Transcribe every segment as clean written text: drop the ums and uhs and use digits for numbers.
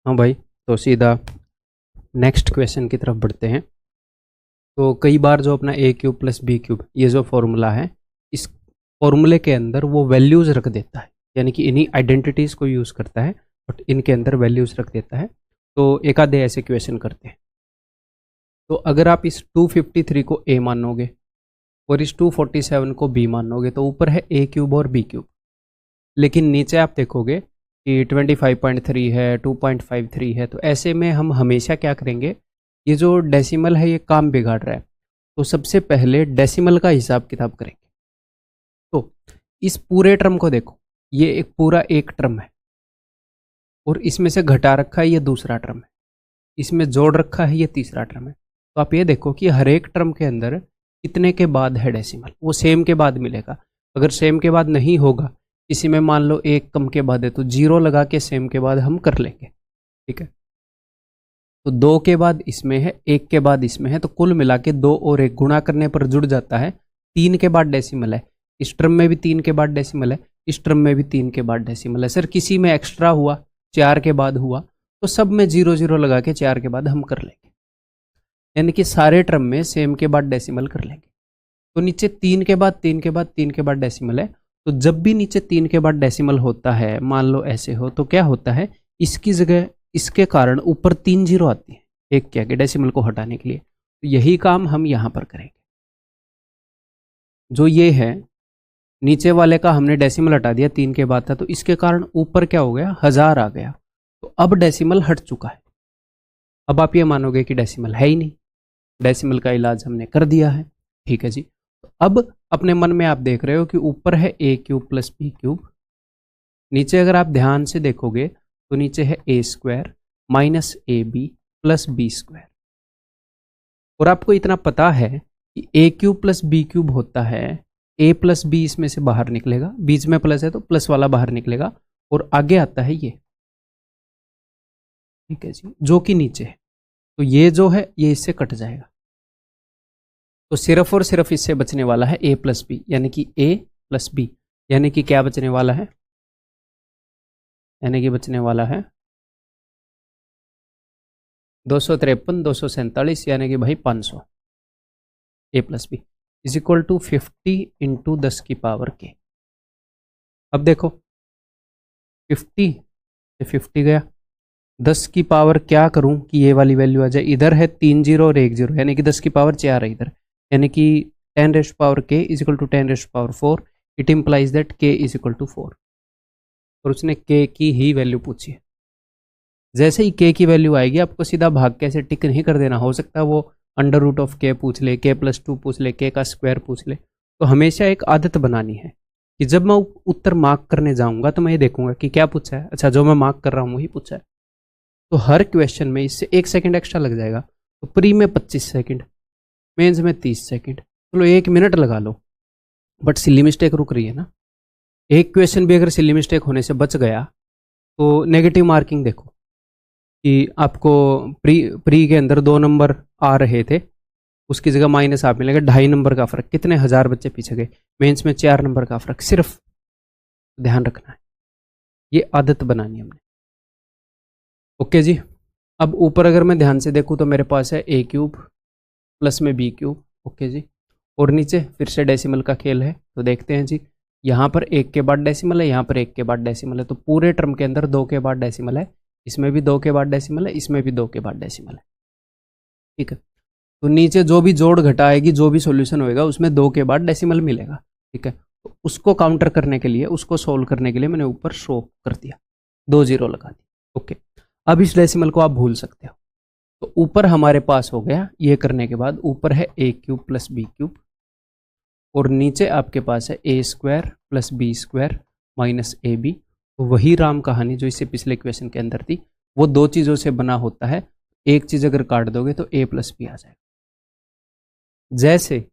हाँ भाई, तो सीधा नेक्स्ट क्वेश्चन की तरफ बढ़ते हैं। तो कई बार जो अपना ए क्यूब प्लस बी क्यूब ये जो फॉर्मूला है, इस फॉर्मूले के अंदर वो वैल्यूज़ रख देता है, यानी कि इन्हीं आइडेंटिटीज़ को यूज़ करता है बट इनके अंदर वैल्यूज़ रख देता है। तो एक आधे ऐसे क्वेश्चन करते हैं। तो अगर आप इस 253 को ए मानोगे और इस 247 को बी मानोगे तो ऊपर है ए क्यूब और बी क्यूब, लेकिन नीचे आप देखोगे कि 25.3 है, 2.53 है। तो ऐसे में हम हमेशा क्या करेंगे, ये जो डेसिमल है ये काम बिगाड़ रहा है, तो सबसे पहले डेसिमल का हिसाब किताब करेंगे। तो इस पूरे टर्म को देखो, ये एक पूरा एक टर्म है और इसमें से घटा रखा है ये दूसरा टर्म है, इसमें जोड़ रखा है ये तीसरा टर्म है। तो आप ये देखो कि हर एक टर्म के अंदर कितने के बाद है डेसिमल, वो सेम के बाद मिलेगा। अगर सेम के बाद नहीं होगा, इसी में मान लो एक कम के बाद है, तो जीरो लगा के सेम के बाद हम कर लेंगे। ठीक है, तो दो के बाद इसमें है, एक के बाद इसमें है, तो कुल मिला के दो और एक गुणा करने पर जुड़ जाता है। तीन के बाद डेसिमल है, इस टर्म में भी तीन के बाद डेसिमल है, इस टर्म में भी तीन के बाद डेसिमल है। सर किसी में एक्स्ट्रा हुआ, चार के बाद हुआ, तो सब में जीरो जीरो लगा के चार के बाद हम कर लेंगे, यानी कि सारे टर्म में सेम के बाद डेसिमल कर लेंगे। तो नीचे तीन के बाद तीन के बाद तीन के बाद डेसिमल है, तो जब भी नीचे तीन के बाद डेसिमल होता है, मान लो ऐसे हो, तो क्या होता है, इसकी जगह इसके कारण ऊपर तीन जीरो आती है एक क्या के डेसिमल को हटाने के लिए। तो यही काम हम यहाँ पर करेंगे। जो ये है नीचे वाले का हमने डेसिमल हटा दिया, तीन के बाद था, तो इसके कारण ऊपर क्या हो गया, 1000 आ गया। तो अब डेसिमल हट चुका है। अब आप ये मानोगे कि डेसिमल है ही नहीं, डेसिमल का इलाज हमने कर दिया है। ठीक है जी। तो अब अपने मन में आप देख रहे हो कि ऊपर है a cube plus b cube, नीचे अगर आप ध्यान से देखोगे तो नीचे है a square minus a b plus b square. और आपको इतना पता है कि a cube plus b cube होता है, ए प्लस बी इसमें से बाहर निकलेगा, बीच में प्लस है तो प्लस वाला बाहर निकलेगा, और आगे आता है ये। ठीक है जी, जो कि नीचे है, तो ये जो है ये इससे कट जाएगा। तो सिर्फ और सिर्फ इससे बचने वाला है ए प्लस बी, यानी कि ए प्लस बी, यानी कि क्या बचने वाला है, यानी कि बचने वाला है 253, 247, यानी कि भाई 500। A plus b is equal to 50 into 10 की पावर के। अब देखो 50 से 50 गया, 10 की पावर क्या करूं कि ये वाली वैल्यू आ जाए, इधर है 3 जीरो और 1 जीरो, यानी कि 10 की पावर 4 है इधर, यानी कि 10 raised power k is equal to 10 raised power 4। It implies that k is equal to 4। और उसने के की ही वैल्यू पूछी है। जैसे ही के की वैल्यू आएगी, आपको सीधा भाग कैसे टिक नहीं कर देना, हो सकता है वो अंडर रूट ऑफ के पूछ ले, के प्लस 2 पूछ ले, के का स्क्वायर पूछ ले। तो हमेशा एक आदत बनानी है कि जब मैं उत्तर मार्क करने जाऊंगा तो मैं ये देखूंगा कि क्या पूछा है, अच्छा जो मैं मार्क कर रहा हूँ वही पूछा है। तो हर क्वेश्चन में इससे 1 सेकंड एक्स्ट्रा लग जाएगा। तो प्री में 25 सेकंड, मेंस में 30 सेकंड, चलो 1 मिनट लगा लो, बट सिली मिस्टेक रुक रही है ना। एक क्वेश्चन भी अगर सिली मिस्टेक होने से बच गया तो नेगेटिव मार्किंग देखो कि आपको प्री के अंदर 2 नंबर आ रहे थे, उसकी जगह माइनस आप मिलेगा 2.5 नंबर का फर्क, कितने हजार बच्चे पीछे गए। मेंस में 4 नंबर का फर्क, सिर्फ ध्यान रखना है, ये आदत बनानी है हमने। ओके जी। अब ऊपर अगर मैं ध्यान से देखूँ तो मेरे पास है ए क्यूब प्लस में बी क्यूब। ओके जी। और नीचे फिर से डेसिमल का खेल है, तो देखते हैं जी। यहाँ पर 1 के बाद डेसिमल है, यहाँ पर 1 के बाद डेसिमल है, तो पूरे टर्म के अंदर 2 के बाद डेसिमल है, इसमें भी 2 के बाद डेसिमल है, इसमें भी 2 के बाद डेसिमल है। ठीक है, तो नीचे जो भी जोड़ घटा आएगी, जो भी सॉल्यूशन होएगा उसमें 2 के बाद डेसिमल मिलेगा। ठीक है, तो उसको काउंटर करने के लिए, उसको सोल्व करने के लिए मैंने ऊपर शो कर दिया, 2 जीरो लगा दी। ओके, अब इस डेसिमल को आप भूल सकते हो। तो ऊपर हमारे पास हो गया, ये करने के बाद ऊपर है a cube plus b cube, और नीचे आपके पास है a square plus b square minus a b. तो वही राम कहानी जो इससे पिछले क्वेश्चन के अंदर थी, वो 2 चीज़ों से बना होता है, एक चीज़ अगर काट दोगे तो ए प्लस बी आ जाएगा। जैसे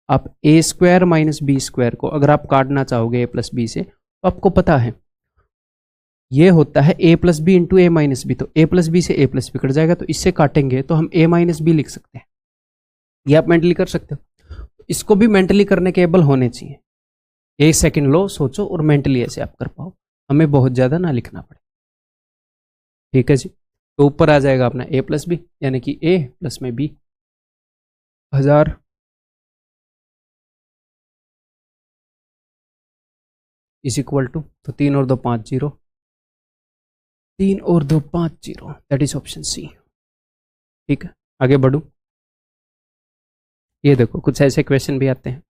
आप ए स्क्वायर माइनस बी स्क्वायर को अगर आप काटना चाहोगे ए प्लस बी से, तो आपको पता है ये होता है ए प्लस बी इंटू ए माइनस बी, तो ए प्लस बी से ए प्लस बी कट जाएगा, तो इससे काटेंगे तो हम ए माइनस बी लिख सकते हैं। ये आप मेंटली कर सकते हो, इसको भी मेंटली करने के एबल होने चाहिए। 1 सेकंड लो, सोचो और मेंटली ऐसे आप कर पाओ, हमें बहुत ज़्यादा ना लिखना पड़े। ठीक है जी। तो ऊपर आ जाएगा अपना a प्लस बी, यानी कि a प्लस में b 1000 इज इक्वल टू, तो 3 और 2 5 0, 3 और 2 5 0, दैट इज ऑप्शन सी। ठीक है, आगे बढ़ूं। ये देखो कुछ ऐसे क्वेश्चन भी आते हैं,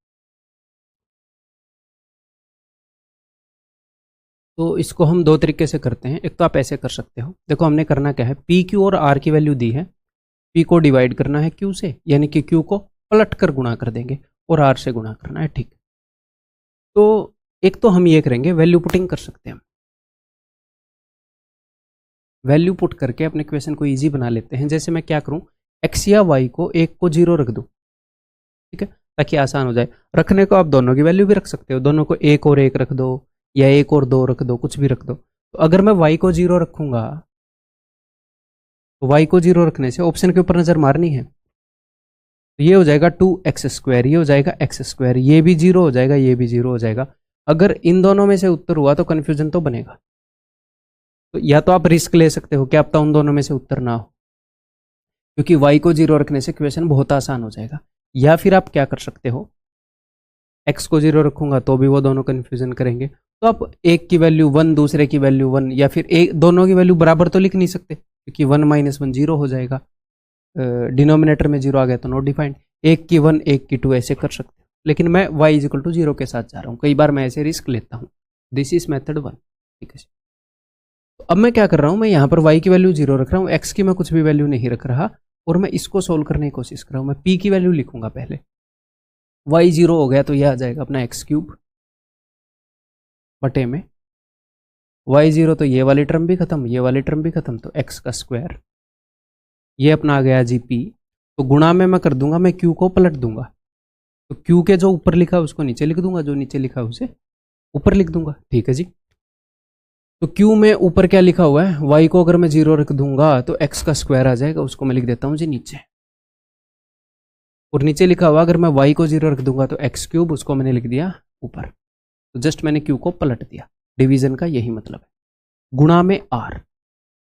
तो इसको हम दो तरीके से करते हैं। एक तो आप ऐसे कर सकते हो, देखो हमने करना क्या है, पी क्यू और आर की वैल्यू दी है, पी को डिवाइड करना है क्यू से, यानी कि क्यू को पलट कर गुणा कर देंगे और आर से गुणा करना है। ठीक, तो एक तो हम ये करेंगे, वैल्यू पुटिंग कर सकते हैं हम, वैल्यू पुट करके अपने क्वेश्चन को इजी बना लेते हैं। जैसे मैं क्या करूं, एक्स या वाई को एक को 0 रख दूं, ठीक है, ताकि आसान हो जाए। रखने को आप दोनों की वैल्यू भी रख सकते हो, दोनों को एक और एक रख दो या एक और दो रख दो, कुछ भी रख दो। तो अगर मैं y को 0 रखूंगा, तो y को 0 रखने से ऑप्शन के ऊपर नजर मारनी है, तो ये हो जाएगा 2x², ये हो जाएगा x², ये भी 0 हो जाएगा, ये भी 0 हो जाएगा। अगर इन दोनों में से उत्तर हुआ तो कन्फ्यूजन तो बनेगा। तो या तो आप रिस्क ले सकते हो, क्या पता उन दोनों में से उत्तर ना हो, क्योंकि y को 0 रखने से क्वेश्चन बहुत आसान हो जाएगा। या फिर आप क्या कर सकते हो, x को 0 रखूंगा तो भी वो दोनों कन्फ्यूजन करेंगे, तो आप एक की वैल्यू 1 दूसरे की वैल्यू 1, या फिर एक दोनों की वैल्यू बराबर तो लिख नहीं सकते, क्योंकि 1 - 1 0 हो जाएगा, डिनोमिनेटर में 0 आ गया तो नॉट डिफाइंड। एक की 1 एक की 2 ऐसे कर सकते हो, लेकिन मैं y = 0 के साथ जा रहा हूँ, कई बार मैं ऐसे रिस्क लेता हूँ। This is method 1। ठीक है, तो अब मैं क्या कर रहा हूँ, मैं यहाँ पर y की वैल्यू 0 रख रहा हूँ, x की मैं कुछ भी वैल्यू नहीं रख रहा, और मैं इसको सोल्व करने की कोशिश कर रहा हूँ। मैं p की वैल्यू लिखूंगा पहले, y 0 हो गया तो यह आ जाएगा अपना x³ बटे में y 0, तो ये वाली टर्म भी खत्म, ये वाली टर्म भी खत्म, तो x², ये अपना आ गया जी p। तो गुणा में मैं कर दूंगा, मैं q को पलट दूंगा, तो q के जो ऊपर लिखा है उसको नीचे लिख दूंगा, जो नीचे लिखा है उसे ऊपर लिख दूंगा। ठीक है जी, तो q में ऊपर क्या लिखा हुआ है, y को अगर मैं 0 रख दूंगा तो x² आ जाएगा, उसको मैं लिख देता हूँ जी नीचे, और नीचे लिखा हुआ अगर मैं y को 0 रख दूंगा तो x³, उसको मैंने लिख दिया ऊपर। तो जस्ट मैंने q को पलट दिया, डिवीजन का यही मतलब है। गुणा में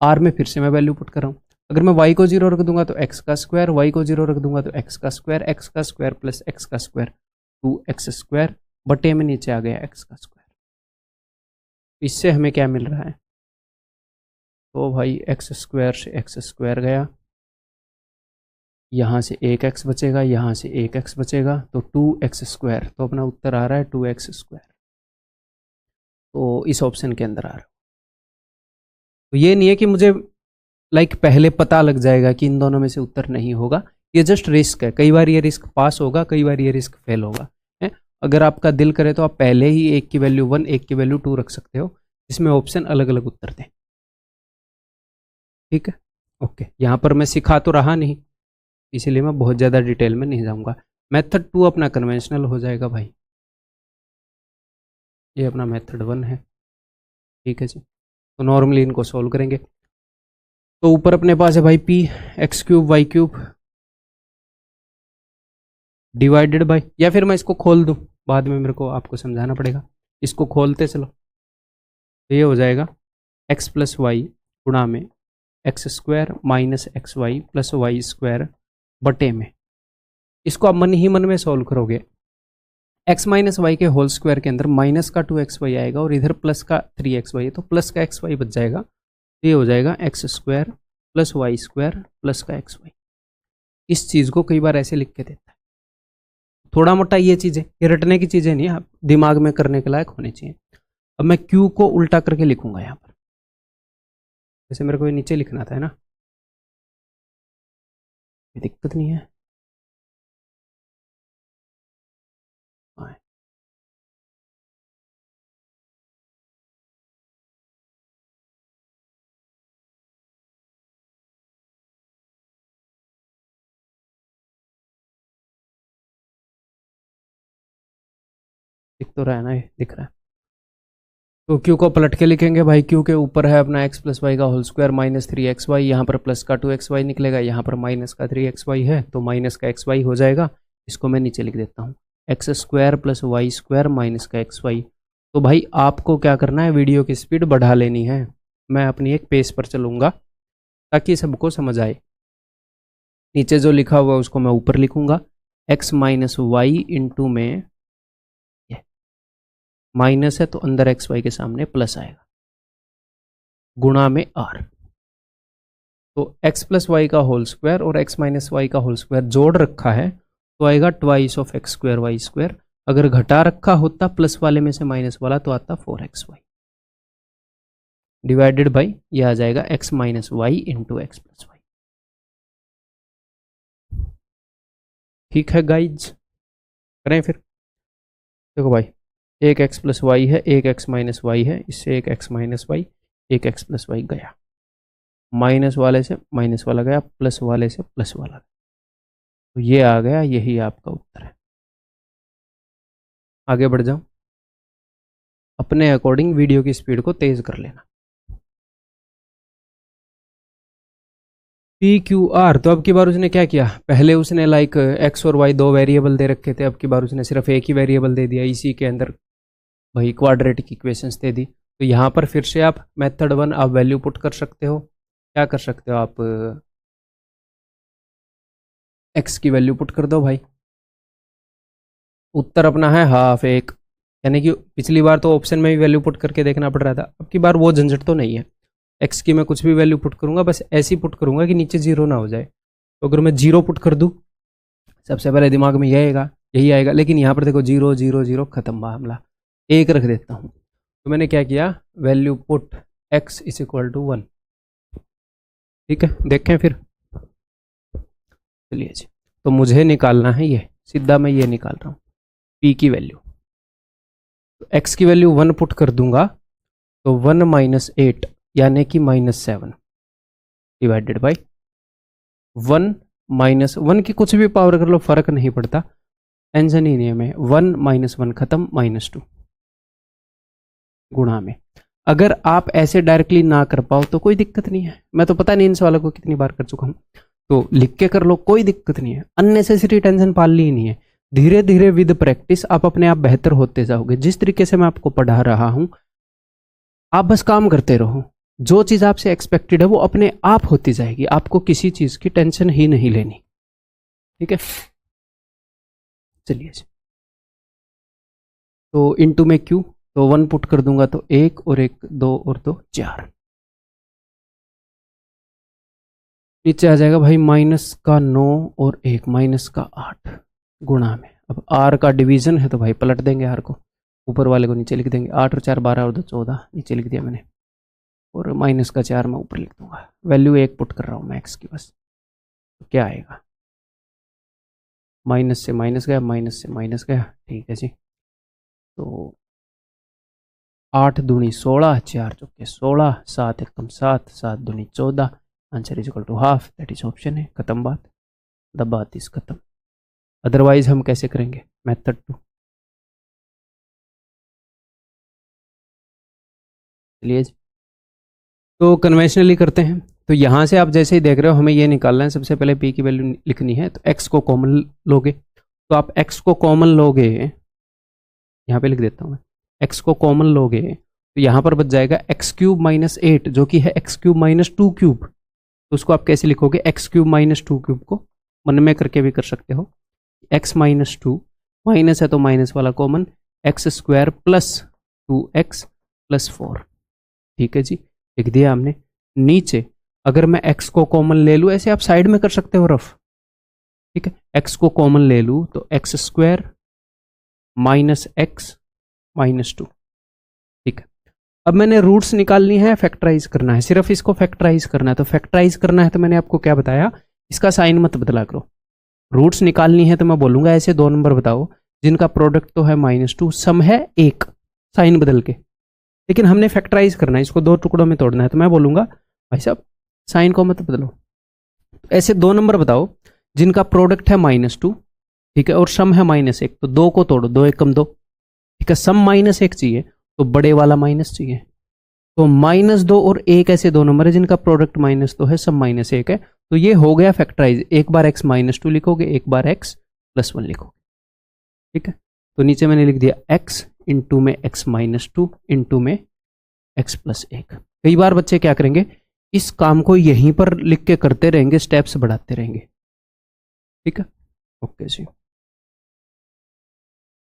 r में फिर से मैं वैल्यू पुट कर रहा हूँ, अगर मैं y को 0 रख दूंगा तो x², y को 0 रख दूंगा तो x² प्लस x², 2x² बटे में नीचे आ गया x²। इससे हमें क्या मिल रहा है, तो भाई x² से x² गया, यहाँ से एक x बचेगा, यहाँ से एक x बचेगा, तो 2x², तो अपना उत्तर आ रहा है 2x²। तो इस ऑप्शन के अंदर आ रहा है। तो ये नहीं है कि मुझे पहले पता लग जाएगा कि इन दोनों में से उत्तर नहीं होगा, ये जस्ट रिस्क है। कई बार ये रिस्क पास होगा, कई बार ये रिस्क फेल होगा है। अगर आपका दिल करे तो आप पहले ही एक की वैल्यू 1 एक की वैल्यू 2 रख सकते हो, जिसमें ऑप्शन अलग अलग उत्तर दें। ठीक है, ओके। यहाँ पर मैं सिखा तो रहा नहीं, इसीलिए मैं बहुत ज़्यादा डिटेल में नहीं जाऊँगा। मेथड 2 अपना कन्वेंशनल हो जाएगा भाई, ये अपना मेथड 1 है। ठीक है जी, तो नॉर्मली इनको सोल्व करेंगे। तो ऊपर अपने पास है भाई p x³ y³ divided by, या फिर मैं इसको खोल दूं, बाद में मेरे को आपको समझाना पड़ेगा, इसको खोलते चलो। तो ये हो जाएगा x + y गुणा में x² - xy + y² बटे में, इसको आप मन ही मन में सोल्व करोगे। x - y के होल स्क्वायर के अंदर माइनस का 2xy आएगा और इधर प्लस का 3xy है, तो प्लस का xy बच जाएगा। ये हो जाएगा x² + y² प्लस का xy। इस चीज़ को कई बार ऐसे लिख के देता है, थोड़ा मोटा ये चीज़ें, ये रटने की चीज़ें नहीं, आप दिमाग में करने के लायक होनी चाहिए। अब मैं q को उल्टा करके लिखूंगा यहाँ पर, जैसे मेरे को ये नीचे लिखना था, है ना, दिक्कत नहीं है। दिख तो रहा है ना, ये दिख रहा है। तो q को पलट के लिखेंगे भाई, q के ऊपर है अपना x + y का होल स्क्वायर - 3xy, यहाँ पर प्लस का 2xy निकलेगा, यहाँ पर माइनस का 3xy है, तो माइनस का xy हो जाएगा। इसको मैं नीचे लिख देता हूँ, x² + y² माइनस का xy। तो भाई आपको क्या करना है, वीडियो की स्पीड बढ़ा लेनी है, मैं अपनी एक पेस पर चलूँगा ताकि सबको समझ आए। नीचे जो लिखा हुआ है उसको मैं ऊपर लिखूंगा, x माइनस वाई इंटू में माइनस है तो अंदर एक्स वाई के सामने प्लस आएगा, गुणा में r। तो x प्लस वाई का होल स्क्वायर और x माइनस वाई का होल स्क्वायर जोड़ रखा है तो आएगा twice of x square y square. अगर घटा रखा होता प्लस वाले में से माइनस वाला तो आता 4xy डिवाइडेड बाई ये आ जाएगा x minus y into x plus y. ठीक है गाइज, करें फिर। देखो भाई, एक x प्लस वाई है, एक x माइनस वाई है, इससे एक x माइनस वाई, एक x प्लस वाई गया, माइनस वाले से माइनस वाला गया, प्लस वाले से प्लस वाला गया, तो ये आ गया, यही आपका उत्तर है। आगे बढ़ जाओ, अपने अकॉर्डिंग वीडियो की स्पीड को तेज कर लेना। पी क्यू आर, तो अब की बार उसने क्या किया, पहले उसने लाइक एक्स और वाई दो वेरिएबल दे रखे थे, अब की बार उसने सिर्फ एक ही वेरिएबल दे दिया, इसी के अंदर वही क्वाड्रेटिक इक्वेशंस दे दी। तो यहाँ पर फिर से आप मेथड 1 आप वैल्यू पुट कर सकते हो। क्या कर सकते हो आप, एक्स की वैल्यू पुट कर दो भाई, उत्तर अपना है हाफ एक, यानी कि पिछली बार तो ऑप्शन में भी वैल्यू पुट करके देखना पड़ रहा था, अब की बार वो झंझट तो नहीं है। एक्स की मैं कुछ भी वैल्यू पुट करूंगा, बस ऐसी पुट करूंगा कि नीचे जीरो ना हो जाए। तो अगर मैं जीरो पुट कर दूं, सबसे पहले दिमाग में यही आएगा, लेकिन यहाँ पर देखो जीरो जीरो जीरो खत्म मामला, एक रख देता हूँ। तो मैंने क्या किया, value put x is equal to 1। ठीक है, देखें फिर, चलिए जी। तो मुझे निकालना है ये, सीधा मैं ये निकाल रहा हूँ p की वैल्यू। तो x की वैल्यू 1 पुट कर दूंगा तो 1 माइनस 8 यानी कि -7 डिवाइडेड बाई 1 माइनस 1 की कुछ भी पावर कर लो फर्क नहीं पड़ता, टेंशन ही नहीं है में 1 माइनस 1 खत्म, -2 गुणा में। अगर आप ऐसे डायरेक्टली ना कर पाओ तो कोई दिक्कत नहीं है, मैं तो पता नहीं इन सवालों को कितनी बार कर चुका हूं, तो लिख के कर लो, कोई दिक्कत नहीं है, अननेसेसरी टेंशन पालनी ही नहीं है। धीरे धीरे विद प्रैक्टिस आप अपने आप बेहतर होते जाओगे। जिस तरीके से मैं आपको पढ़ा रहा हूं, आप बस काम करते रहो, जो चीज आपसे एक्सपेक्टेड है वो अपने आप होती जाएगी, आपको किसी चीज की टेंशन ही नहीं लेनी। ठीक है, चलिए, तो इनटू में क्यू, तो 1 पुट कर दूंगा तो 1 और 1 2 और 2 4, नीचे आ जाएगा भाई -9 और 1 -8 गुणा में। अब r का डिवीजन है तो भाई पलट देंगे r को, ऊपर वाले को नीचे लिख देंगे, 8 और 4 12 और 2 14 नीचे लिख दिया मैंने, और -4 मैं ऊपर लिख दूंगा। वैल्यू 1 पुट कर रहा हूँ मैं x की बस, तो क्या आएगा, माइनस से माइनस गया, माइनस से माइनस गया, ठीक है जी। तो 8 दूनी 16, 4 चौके 16, 7 एकम 7, 7 दूनी 14, answer is equal to half, that is option है। खत्म बात, द बात इज खत्म। अदरवाइज हम कैसे करेंगे, मेथड 2। चलिए, तो कन्वेंशनली करते हैं। तो यहाँ से आप जैसे ही देख रहे हो हमें ये निकालना है, सबसे पहले p की वैल्यू लिखनी है, तो x को कॉमन लोगे, तो आप x को कॉमन लोगे, यहाँ पे लिख देता हूँ मैं, x को कॉमन लोगे तो यहाँ पर बच जाएगा x क्यूब माइनस 8 जो कि है x क्यूब माइनस 2 क्यूब। तो उसको आप कैसे लिखोगे, x क्यूब माइनस 2 क्यूब को मन में करके भी कर सकते हो, x माइनस 2, माइनस है तो माइनस वाला common, x square plus 2x plus 4। ठीक है जी, लिख दिया हमने। नीचे अगर मैं x को कॉमन ले लूँ, ऐसे आप साइड में कर सकते हो रफ, ठीक है, x को कॉमन ले लूँ तो x square minus x minus 2। ठीक है, अब मैंने रूट्स निकालनी है, फैक्टराइज करना है, सिर्फ इसको फैक्टराइज करना है। तो फैक्टराइज करना है तो मैंने आपको क्या बताया, इसका साइन मत बदला करो। रूट्स निकालनी है तो मैं बोलूंगा ऐसे 2 नंबर बताओ जिनका प्रोडक्ट तो है -2, सम है 1, साइन बदल के, लेकिन हमने फैक्टराइज करना है, इसको 2 टुकड़ों में तोड़ना है, तो मैं बोलूंगा भाई साहब साइन को मत बदलो। तो ऐसे 2 नंबर बताओ जिनका प्रोडक्ट है -2, ठीक है, और सम है -1, तो 2 को तोड़ो, 2 एकम 2, ठीक है, सम -1 चाहिए तो बड़े वाला माइनस चाहिए, तो -2 और 1 ऐसे 2 नंबर है जिनका प्रोडक्ट -2 है, सम -1 है, तो ये हो गया फैक्टराइज। एक बार x -2 लिखोगे, एक बार x +1 लिखोगे, ठीक है। तो नीचे मैंने लिख दिया x इंटू में x -2 इंटू में एक्स प्लस 1। कई बार बच्चे क्या करेंगे, इस काम को यहीं पर लिख के करते रहेंगे, स्टेप्स बढ़ाते रहेंगे। ठीक है, ओके जी।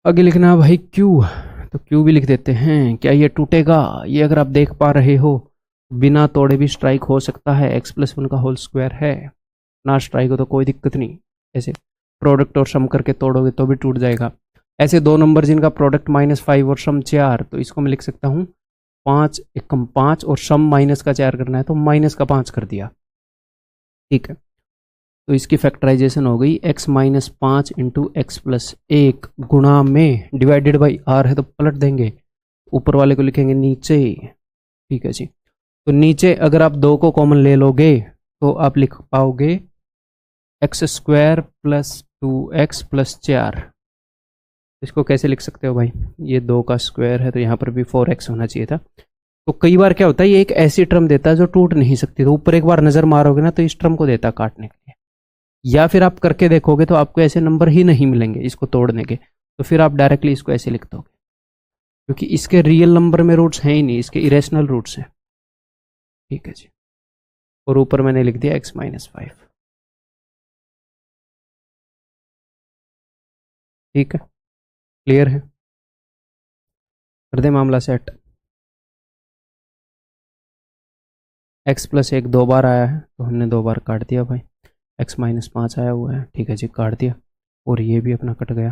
आगे लिखना भाई क्यू, तो क्यू भी लिख देते हैं। क्या ये टूटेगा? ये अगर आप देख पा रहे हो बिना तोड़े भी स्ट्राइक हो सकता है, एक्स प्लस 1 का होल स्क्वायर है, ना स्ट्राइक हो तो कोई दिक्कत नहीं। ऐसे प्रोडक्ट और सम करके तोड़ोगे तो भी टूट जाएगा। ऐसे दो नंबर जिनका प्रोडक्ट -5 और सम 4, तो इसको मैं लिख सकता हूँ 5 एकम 5 और सम माइनस का 4 करना है तो माइनस का 5 कर दिया। ठीक है, तो इसकी फैक्टराइजेशन हो गई x minus 5 into x plus 1 गुणा में डिवाइडेड बाई r है तो पलट देंगे, ऊपर वाले को लिखेंगे नीचे। ठीक है जी, तो नीचे अगर आप 2 को कॉमन ले लोगे तो आप लिख पाओगे x square plus 2x plus 4। इसको कैसे लिख सकते हो भाई, ये 2 का स्क्वायर है तो यहाँ पर भी 4x होना चाहिए था। तो कई बार क्या होता है, ये एक ऐसी टर्म देता है जो टूट नहीं सकती, तो ऊपर एक बार नजर मारोगे ना तो इस टर्म को देता है काटने के लिए, या फिर आप करके देखोगे तो आपको ऐसे नंबर ही नहीं मिलेंगे इसको तोड़ने के, तो फिर आप डायरेक्टली इसको ऐसे लिख दोगे, क्योंकि इसके रियल नंबर में रूट्स हैं ही नहीं, इसके इरेशनल रूट्स हैं। ठीक है जी, और ऊपर मैंने लिख दिया x माइनस 5। ठीक है, क्लियर है, कर दे मामला सेट। x प्लस 1 2 बार आया है तो हमने 2 बार काट दिया भाई, x माइनस 5 आया हुआ है, ठीक है जी, काट दिया, और ये भी अपना कट गया,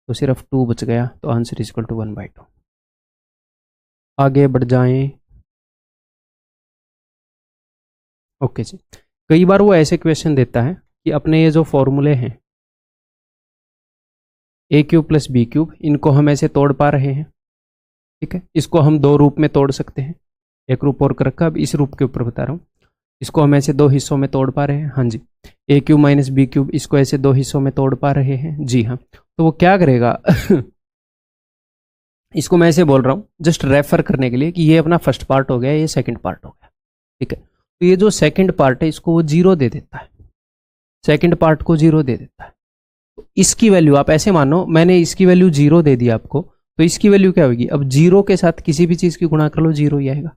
तो सिर्फ 2 बच गया, तो आंसर इज इक्वल टू 1/2। आगे बढ़ जाएं। ओके जी, कई बार वो ऐसे क्वेश्चन देता है कि अपने ये जो फॉर्मूले हैं a³ प्लस b³, इनको हम ऐसे तोड़ पा रहे हैं। ठीक है, इसको हम 2 रूप में तोड़ सकते हैं, एक रूप और कर रखा, अब इस रूप के ऊपर बता रहा हूँ। इसको हम ऐसे 2 हिस्सों में तोड़ पा रहे हैं, हाँ जी। a³ माइनस b³, इसको ऐसे 2 हिस्सों में तोड़ पा रहे हैं, जी हाँ। तो वो क्या करेगा इसको मैं ऐसे बोल रहा हूँ जस्ट रेफर करने के लिए कि ये अपना फर्स्ट पार्ट हो गया, ये सेकंड पार्ट हो गया। ठीक है, तो ये जो सेकंड पार्ट है इसको वो 0 दे देता है, सेकंड पार्ट को 0 दे देता है। तो इसकी वैल्यू आप ऐसे मानो, मैंने इसकी वैल्यू 0 दे दी आपको, तो इसकी वैल्यू क्या होगी, अब 0 के साथ किसी भी चीज की गुणा कर लो 0 ही आएगा।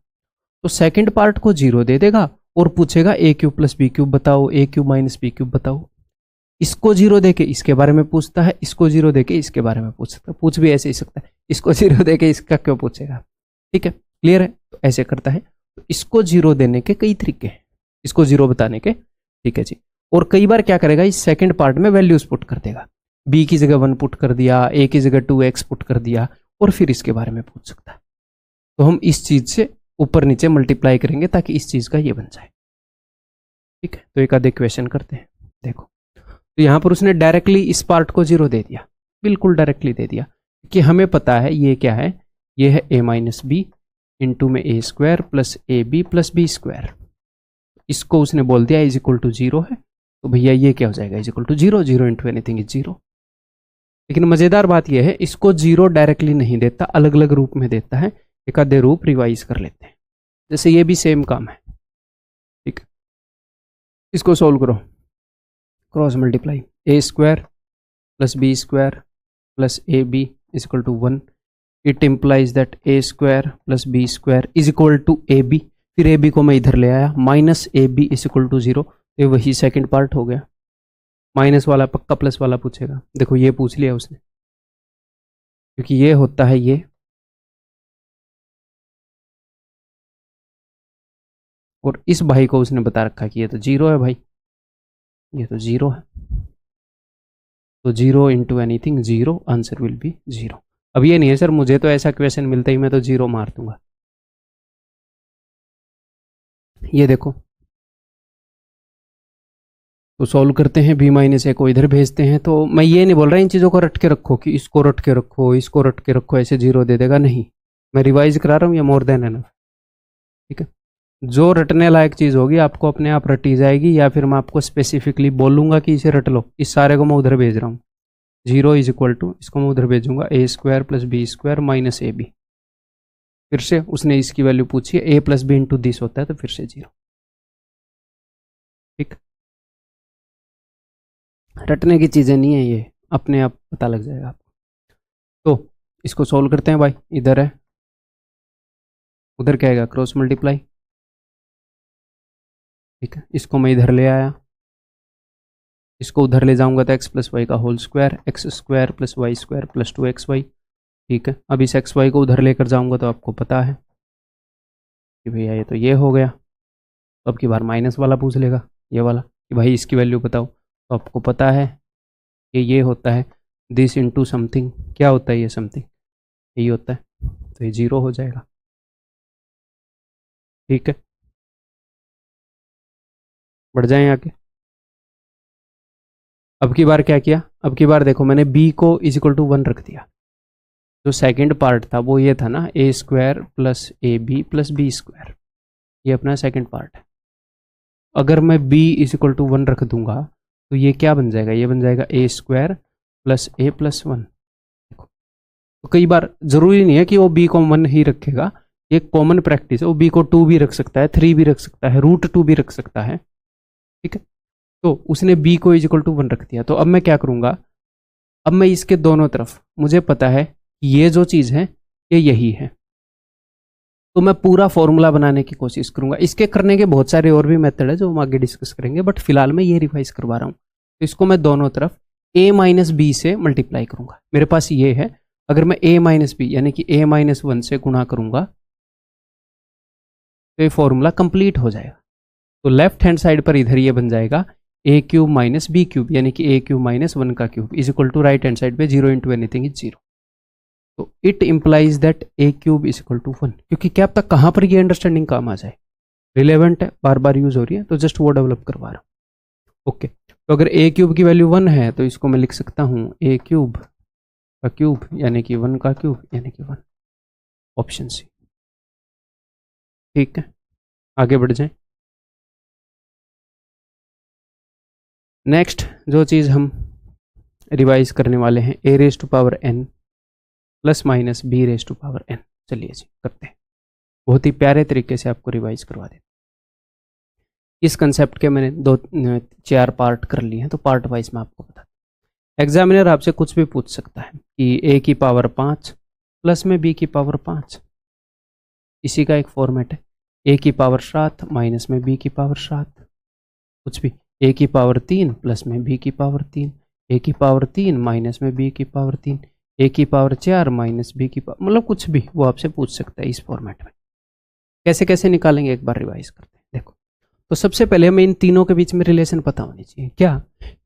तो सेकंड पार्ट को 0 दे देगा और पूछेगा a³ प्लस b³ बताओ, a³ माइनस b³ बताओ। इसको 0 देके इसके बारे में पूछता है, इसको 0 देके इसके बारे में पूछ सकता है, पूछ भी ऐसे ही सकता है, इसको 0 देके इसका क्यों पूछेगा। ठीक है, क्लियर है, तो ऐसे करता है। तो इसको 0 देने के कई तरीके हैं, इसको 0 बताने के। ठीक है जी, और कई बार क्या करेगा, इस सेकंड पार्ट में वैल्यूज पुट कर देगा, b की जगह 1 पुट कर दिया, a की जगह 2x पुट कर दिया, और फिर इसके बारे में पूछ सकता है। तो हम इस चीज से ऊपर नीचे मल्टीप्लाई करेंगे ताकि इस चीज का ये बन जाए। ठीक है, तो एक आधे क्वेश्चन करते हैं। देखो, तो यहां पर उसने डायरेक्टली इस पार्ट को 0 दे दिया, बिल्कुल डायरेक्टली दे दिया, कि हमें पता है ये क्या है, ये है a माइनस बी इंटू में a square plus a b plus b square. इसको उसने बोल दिया इज इक्वल टू 0 है, तो भैया ये क्या हो जाएगा, is equal to 0, 0 into anything is 0। लेकिन मजेदार बात यह है, इसको 0 डायरेक्टली नहीं देता, अलग अलग रूप में देता है, एक आधे रूप रिवाइज कर लेते हैं। जैसे ये भी सेम काम है। ठीक है, इसको सोल्व करो, cross multiply, a square plus b square plus a b is equal to 1। It implies that a square plus b square is equal to a b, फिर ए बी को मैं इधर ले आया, minus a b is equal to 0, ये वही second part हो गया। माइनस वाला पक्का प्लस वाला पूछेगा, देखो ये पूछ लिया उसने, क्योंकि ये होता है ये, और इस भाई को उसने बता रखा कि ये तो 0 है भाई, ये तो 0 है, तो 0 into anything 0, answer will be 0। अब ये नहीं है सर मुझे तो ऐसा क्वेश्चन मिलता ही मैं तो 0 मार दूंगा। ये देखो, तो सॉल्व करते हैं, b माइनस ए को इधर भेजते हैं। तो मैं ये नहीं बोल रहा इन चीज़ों को रट के रखो कि इसको रट के रखो, इसको रट के रखो, ऐसे 0 दे देगा, नहीं, मैं रिवाइज करा रहा हूँ, ये मोर देन एनफ। ठीक है, जो रटने लायक चीज़ होगी आपको अपने आप रटी जाएगी, या फिर मैं आपको स्पेसिफिकली बोलूँगा कि इसे रट लो, इस सारे को मैं उधर भेज रहा हूँ। 0 इज इक्वल टू, इसको मैं उधर भेजूंगा, a square plus b square minus a b. फिर से उसने इसकी वैल्यू पूछी है, a plus b into this होता है, तो फिर से 0। ठीक, रटने की चीज़ें नहीं है ये, अपने आप पता लग जाएगा आपको। तो इसको सोल्व करते हैं भाई, इधर है उधर क्या आएगा, क्रॉस मल्टीप्लाई। ठीक है, इसको मैं इधर ले आया, इसको उधर ले जाऊंगा तो x प्लस वाई का whole square, x square plus y square plus 2xy। ठीक है, अब इस xy को उधर लेकर जाऊंगा तो आपको पता है कि भैया ये तो ये हो गया। तो अब की बार माइनस वाला पूछ लेगा, ये वाला, कि भाई इसकी वैल्यू बताओ। तो आपको पता है कि ये होता है दिस इंटू समथिंग। क्या होता है ये समथिंग, यही होता है, तो ये 0 हो जाएगा। ठीक है, बढ़ जाएं आगे। अब की बार क्या किया, अब की बार देखो मैंने b को इज इक्वल टू 1 रख दिया। जो सेकंड पार्ट था वो ये था ना, a square plus a b plus b square, ये अपना सेकंड पार्ट है। अगर मैं b इज इक्वल टू 1 रख दूंगा तो ये क्या बन जाएगा, ये बन जाएगा a square plus A plus 1। देखो, तो कई बार जरूरी नहीं है कि वो b को 1 ही रखेगा, ये कॉमन प्रैक्टिस है, वो b को 2 भी रख सकता है, 3 भी रख सकता है, √2 भी रख सकता है। ठीक है, तो उसने b को इज इक्वल टू 1 रख दिया। तो अब मैं क्या करूंगा, अब मैं इसके दोनों तरफ, मुझे पता है ये जो चीज़ है ये यही है, तो मैं पूरा फॉर्मूला बनाने की कोशिश करूंगा। इसके करने के बहुत सारे और भी मेथड है जो हम आगे डिस्कस करेंगे, बट फिलहाल मैं ये रिवाइज करवा रहा हूँ। तो इसको मैं दोनों तरफ a माइनस बी से मल्टीप्लाई करूंगा। मेरे पास ये है, अगर मैं a माइनस बी यानी कि a माइनस 1 से गुणा करूंगा तो ये फॉर्मूला कंप्लीट हो जाएगा। तो लेफ्ट हैंड साइड पर इधर ये बन जाएगा a cube minus b cube, यानी कि a क्यूब माइनस 1 का cube is equal to right hand side पे 0 इंटू एनीथिंग इज 0। तो it implies that a cube is equal to 1, क्योंकि क्या पता कहाँ पर ये अंडरस्टैंडिंग काम आ जाए, रिलेवेंट है, बार बार यूज हो रही है, तो जस्ट वो डेवलप करवा रहा हूँ। ओके, तो अगर a क्यूब की वैल्यू 1 है तो इसको मैं लिख सकता हूँ a क्यूब का क्यूब यानी कि 1 का क्यूब यानी कि 1, ऑप्शन सी। ठीक है, आगे बढ़ जाएं। नेक्स्ट जो चीज़ हम रिवाइज करने वाले हैं, a raise to power n plus minus b raise to power n। चलिए जी करते हैं, बहुत ही प्यारे तरीके से आपको रिवाइज करवा देते। इस कंसेप्ट के मैंने 4 पार्ट कर लिए हैं, तो पार्ट वाइज मैं आपको बता दूं। एग्जामिनर आपसे कुछ भी पूछ सकता है कि a की पावर 5 प्लस में b की पावर 5, इसी का एक फॉर्मेट है। a की पावर 7 माइनस में b की पावर 7, कुछ भी। a की पावर 3 प्लस में b की पावर 3, a की पावर 3 माइनस में b की पावर 3, a की पावर 4 माइनस b की पावर, मतलब कुछ भी वो आपसे पूछ सकता है इस फॉर्मेट में। कैसे कैसे निकालेंगे एक बार रिवाइज करते हैं। देखो, तो सबसे पहले हमें इन तीनों के बीच में रिलेशन पता होनी चाहिए। क्या,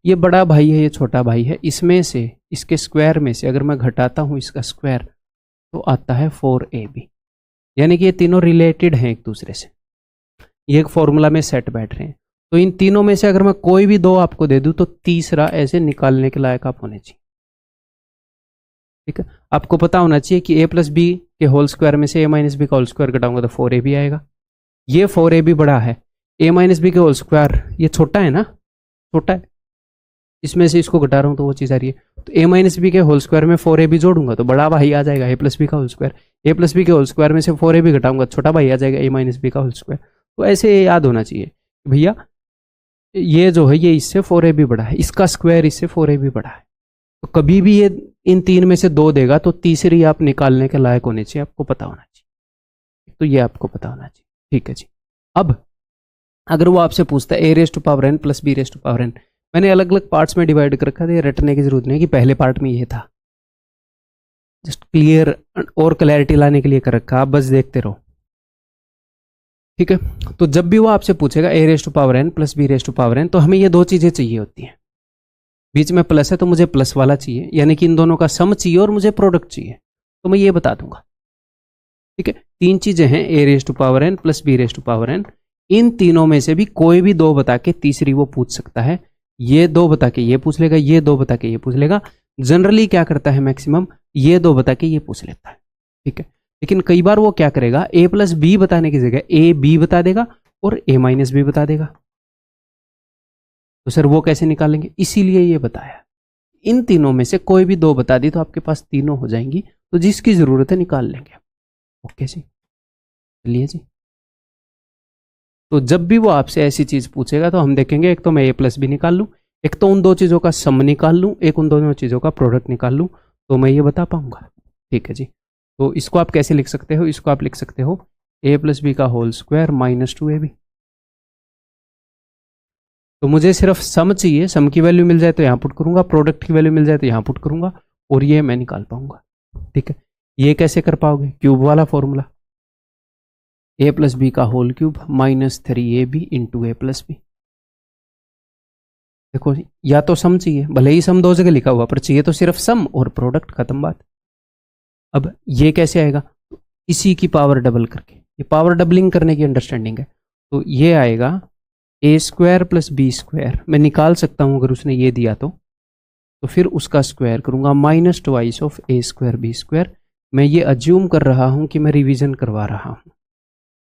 ये बड़ा भाई है, ये छोटा भाई है, इसमें से इसके स्क्वायर में से अगर मैं घटाता हूँ इसका स्क्वायर तो आता है 4ab, यानी कि ये तीनों रिलेटेड हैं एक दूसरे से, ये एक फॉर्मूला में सेट बैठ रहे हैं। तो इन तीनों में से अगर मैं कोई भी दो आपको दे दूं तो तीसरा ऐसे निकालने के लायक आप होने चाहिए। ठीक है, आपको पता होना चाहिए कि a प्लस बी के होल स्क्वायर में से a माइनस बी का होल स्क्वायर घटाऊंगा तो 4ab आएगा। ये 4ab बड़ा है, a माइनस बी के होल स्क्वायर ये छोटा है ना, छोटा है, इसमें से इसको घटा रहा हूं तो वो चीज़ आ रही है। तो a माइनस बी के होल स्क्वायर में 4ab जोड़ूंगा तो बड़ा भाई आ जाएगा a प्लस बी का whole square, a plus b के होल स्क्वायर में से 4ab घटाऊंगा छोटा भाई आ जाएगा a माइनस बी का होल स्क्वायर। तो ऐसे याद होना चाहिए भैया ये जो है ये इससे 4ab बड़ा है, इसका स्क्वायर इससे 4ab बड़ा है। तो कभी भी ये इन तीन में से दो देगा तो तीसरी आप निकालने के लायक होने चाहिए, आपको पता होना चाहिए। तो ये आपको पता होना चाहिए। ठीक है जी, अब अगर वो आपसे पूछता है a raise to power n plus b raise to power n, मैंने अलग अलग पार्ट्स में डिवाइड कर रखा था, ये रटने की जरूरत नहीं है कि पहले पार्ट में ये था, जस्ट क्लियर और क्लैरिटी लाने के लिए कर रखा, आप बस देखते रहो। ठीक है, तो जब भी वो आपसे पूछेगा a raise to power n plus b raise to power n, तो हमें ये दो चीज़ें चाहिए होती हैं। बीच में प्लस है तो मुझे प्लस वाला चाहिए, यानी कि इन दोनों का सम चाहिए और मुझे प्रोडक्ट चाहिए, तो मैं ये बता दूंगा। ठीक है, तीन चीज़ें हैं a raise to power n plus b raise to power n, इन तीनों में से भी कोई भी दो बता के तीसरी वो पूछ सकता है। ये दो बता के ये पूछ लेगा, ये दो बता के ये पूछ लेगा। जनरली क्या करता है मैक्सिमम, ये दो बता के ये पूछ लेता है। ठीक है, लेकिन कई बार वो क्या करेगा, a प्लस बी बताने की जगह a b बता देगा और a माइनस बी बता देगा। तो सर वो कैसे निकालेंगे, इसीलिए ये बताया, इन तीनों में से कोई भी दो बता दी तो आपके पास तीनों हो जाएंगी, तो जिसकी जरूरत है निकाल लेंगे। ओके जी, चलिए जी। तो जब भी वो आपसे ऐसी चीज पूछेगा तो हम देखेंगे, एक तो मैं a प्लस बी निकाल लूँ, एक तो उन दो चीज़ों का सम निकाल लूँ, एक उन दोनों चीज़ों का प्रोडक्ट निकाल लूँ, तो मैं ये बता पाऊंगा। ठीक है जी, तो इसको आप कैसे लिख सकते हो, इसको आप लिख सकते हो ए प्लस बी का होल स्क्वायर माइनस 2ab। तो मुझे सिर्फ सम चाहिए, सम की वैल्यू मिल जाए तो यहाँ पुट करूंगा, प्रोडक्ट की वैल्यू मिल जाए तो यहाँ पुट करूंगा, और ये मैं निकाल पाऊंगा। ठीक है, ये कैसे कर पाओगे? क्यूब वाला फॉर्मूला, ए प्लस बी का whole cube minus 3ab into a plus b. देखो, या तो सम चाहिए, भले ही सम दो जगह लिखा हुआ, पर चाहिए तो सिर्फ सम और प्रोडक्ट, खत्म बात। अब ये कैसे आएगा? इसी की पावर डबल करके, ये पावर डबलिंग करने की अंडरस्टैंडिंग है। तो ये आएगा ए स्क्वायर प्लस बी स्क्वायर, मैं निकाल सकता हूं अगर उसने ये दिया तो फिर उसका स्क्वायर करूंगा minus twice of a square b square. मैं ये अज्यूम कर रहा हूं कि मैं रिवीजन करवा रहा हूं,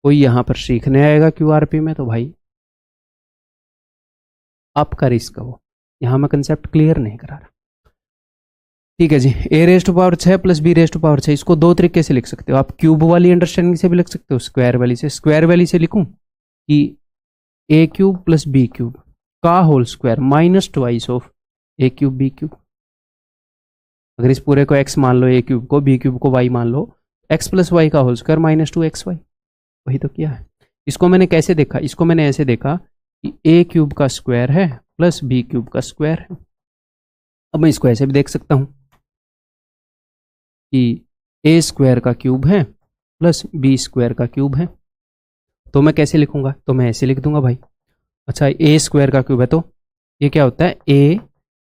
कोई यहां पर सीखने आएगा क्यूआरपी में तो भाई आपका रिस्क है वो, यहां मैं कंसेप्ट क्लियर नहीं करा रहा। ठीक है जी, a raise to power 6 plus b raise to power 6, इसको दो तरीके से लिख सकते हो आप, क्यूब वाली अंडरस्टैंडिंग से भी लिख सकते हो, स्क्वायर वाली से। स्क्वायर वाली से लिखूं कि a cube plus b cube का whole square minus twice of a cube b cube. अगर इस पूरे को x मान लो, ए क्यूब को, बी क्यूब को y मान लो, x प्लस वाई का होल स्क्वायर माइनस 2xy, वही तो किया है। इसको मैंने कैसे देखा? इसको मैंने ऐसे देखा कि ए क्यूब का स्क्वायर है प्लस बी क्यूब का स्क्वायर है। अब मैं इसको ऐसे भी देख सकता हूं कि ए स्क्वायर का क्यूब है प्लस बी स्क्वायर का क्यूब है। तो मैं कैसे लिखूंगा? तो मैं ऐसे लिख दूंगा भाई। अच्छा, ए स्क्वायर का क्यूब है तो ये क्या होता है? ए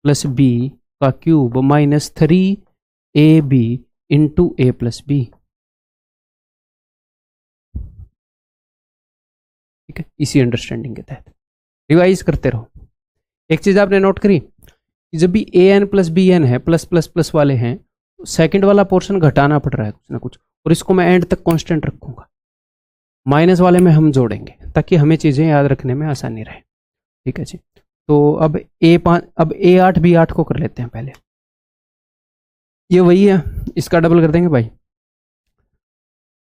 प्लस बी का cube minus 3ab into a plus B. ठीक है, इसी अंडरस्टैंडिंग के तहत रिवाइज करते रहो। एक चीज आपने नोट करी कि जब भी A N plus B N है, प्लस प्लस प्लस वाले हैं, तो सेकंड वाला पोर्शन घटाना पड़ रहा है कुछ ना कुछ, और इसको मैं एंड तक कांस्टेंट रखूंगा। माइनस वाले में हम जोड़ेंगे ताकि हमें चीजें याद रखने में आसानी रहे। ठीक है जी, तो अब A8 B8 को कर लेते हैं पहले। ये वही है, इसका डबल कर देंगे भाई,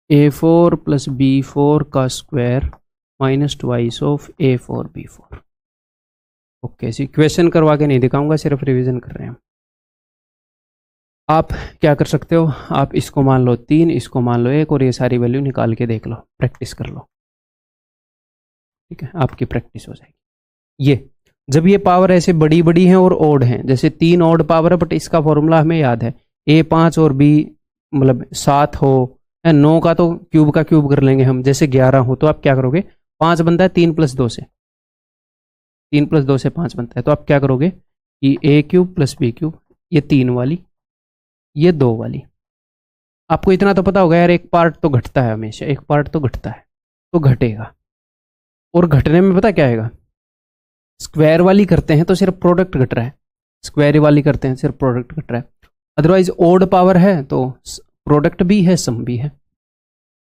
A4 प्लस B4 का square minus twice of A4 B4। Okay जी, क्वेश्चन करवा के नहीं दिखाऊंगा, सिर्फ रिवीजन कर रहे हैं। आप क्या कर सकते हो? आप इसको मान लो 3, इसको मान लो 1, और ये सारी वैल्यू निकाल के देख लो, प्रैक्टिस कर लो। ठीक है, आपकी प्रैक्टिस हो जाएगी। ये जब ये पावर ऐसे बड़ी बड़ी हैं और ओड हैं, जैसे 3 ओड पावर है, बट इसका फॉर्मूला हमें याद है, A5 और B मतलब 7 हो, 9 का तो क्यूब का क्यूब कर लेंगे हम, जैसे 11 हो, तो आप क्या करोगे? 5 बनता है 3 प्लस 2 से, 3 प्लस 2 से 5 बनता है, तो आप क्या करोगे कि a cube plus b cube, ये 3 वाली, ये 2 वाली। आपको इतना तो पता होगा यार, एक पार्ट तो घटता है हमेशा, एक पार्ट तो घटता है, तो घटेगा। और घटने में पता क्या आएगा? स्क्वायर वाली करते हैं तो सिर्फ प्रोडक्ट घट रहा है, स्क्वायर वाली करते हैं सिर्फ प्रोडक्ट घट रहा है। अदरवाइज ओड पावर है तो प्रोडक्ट भी है, सम भी है,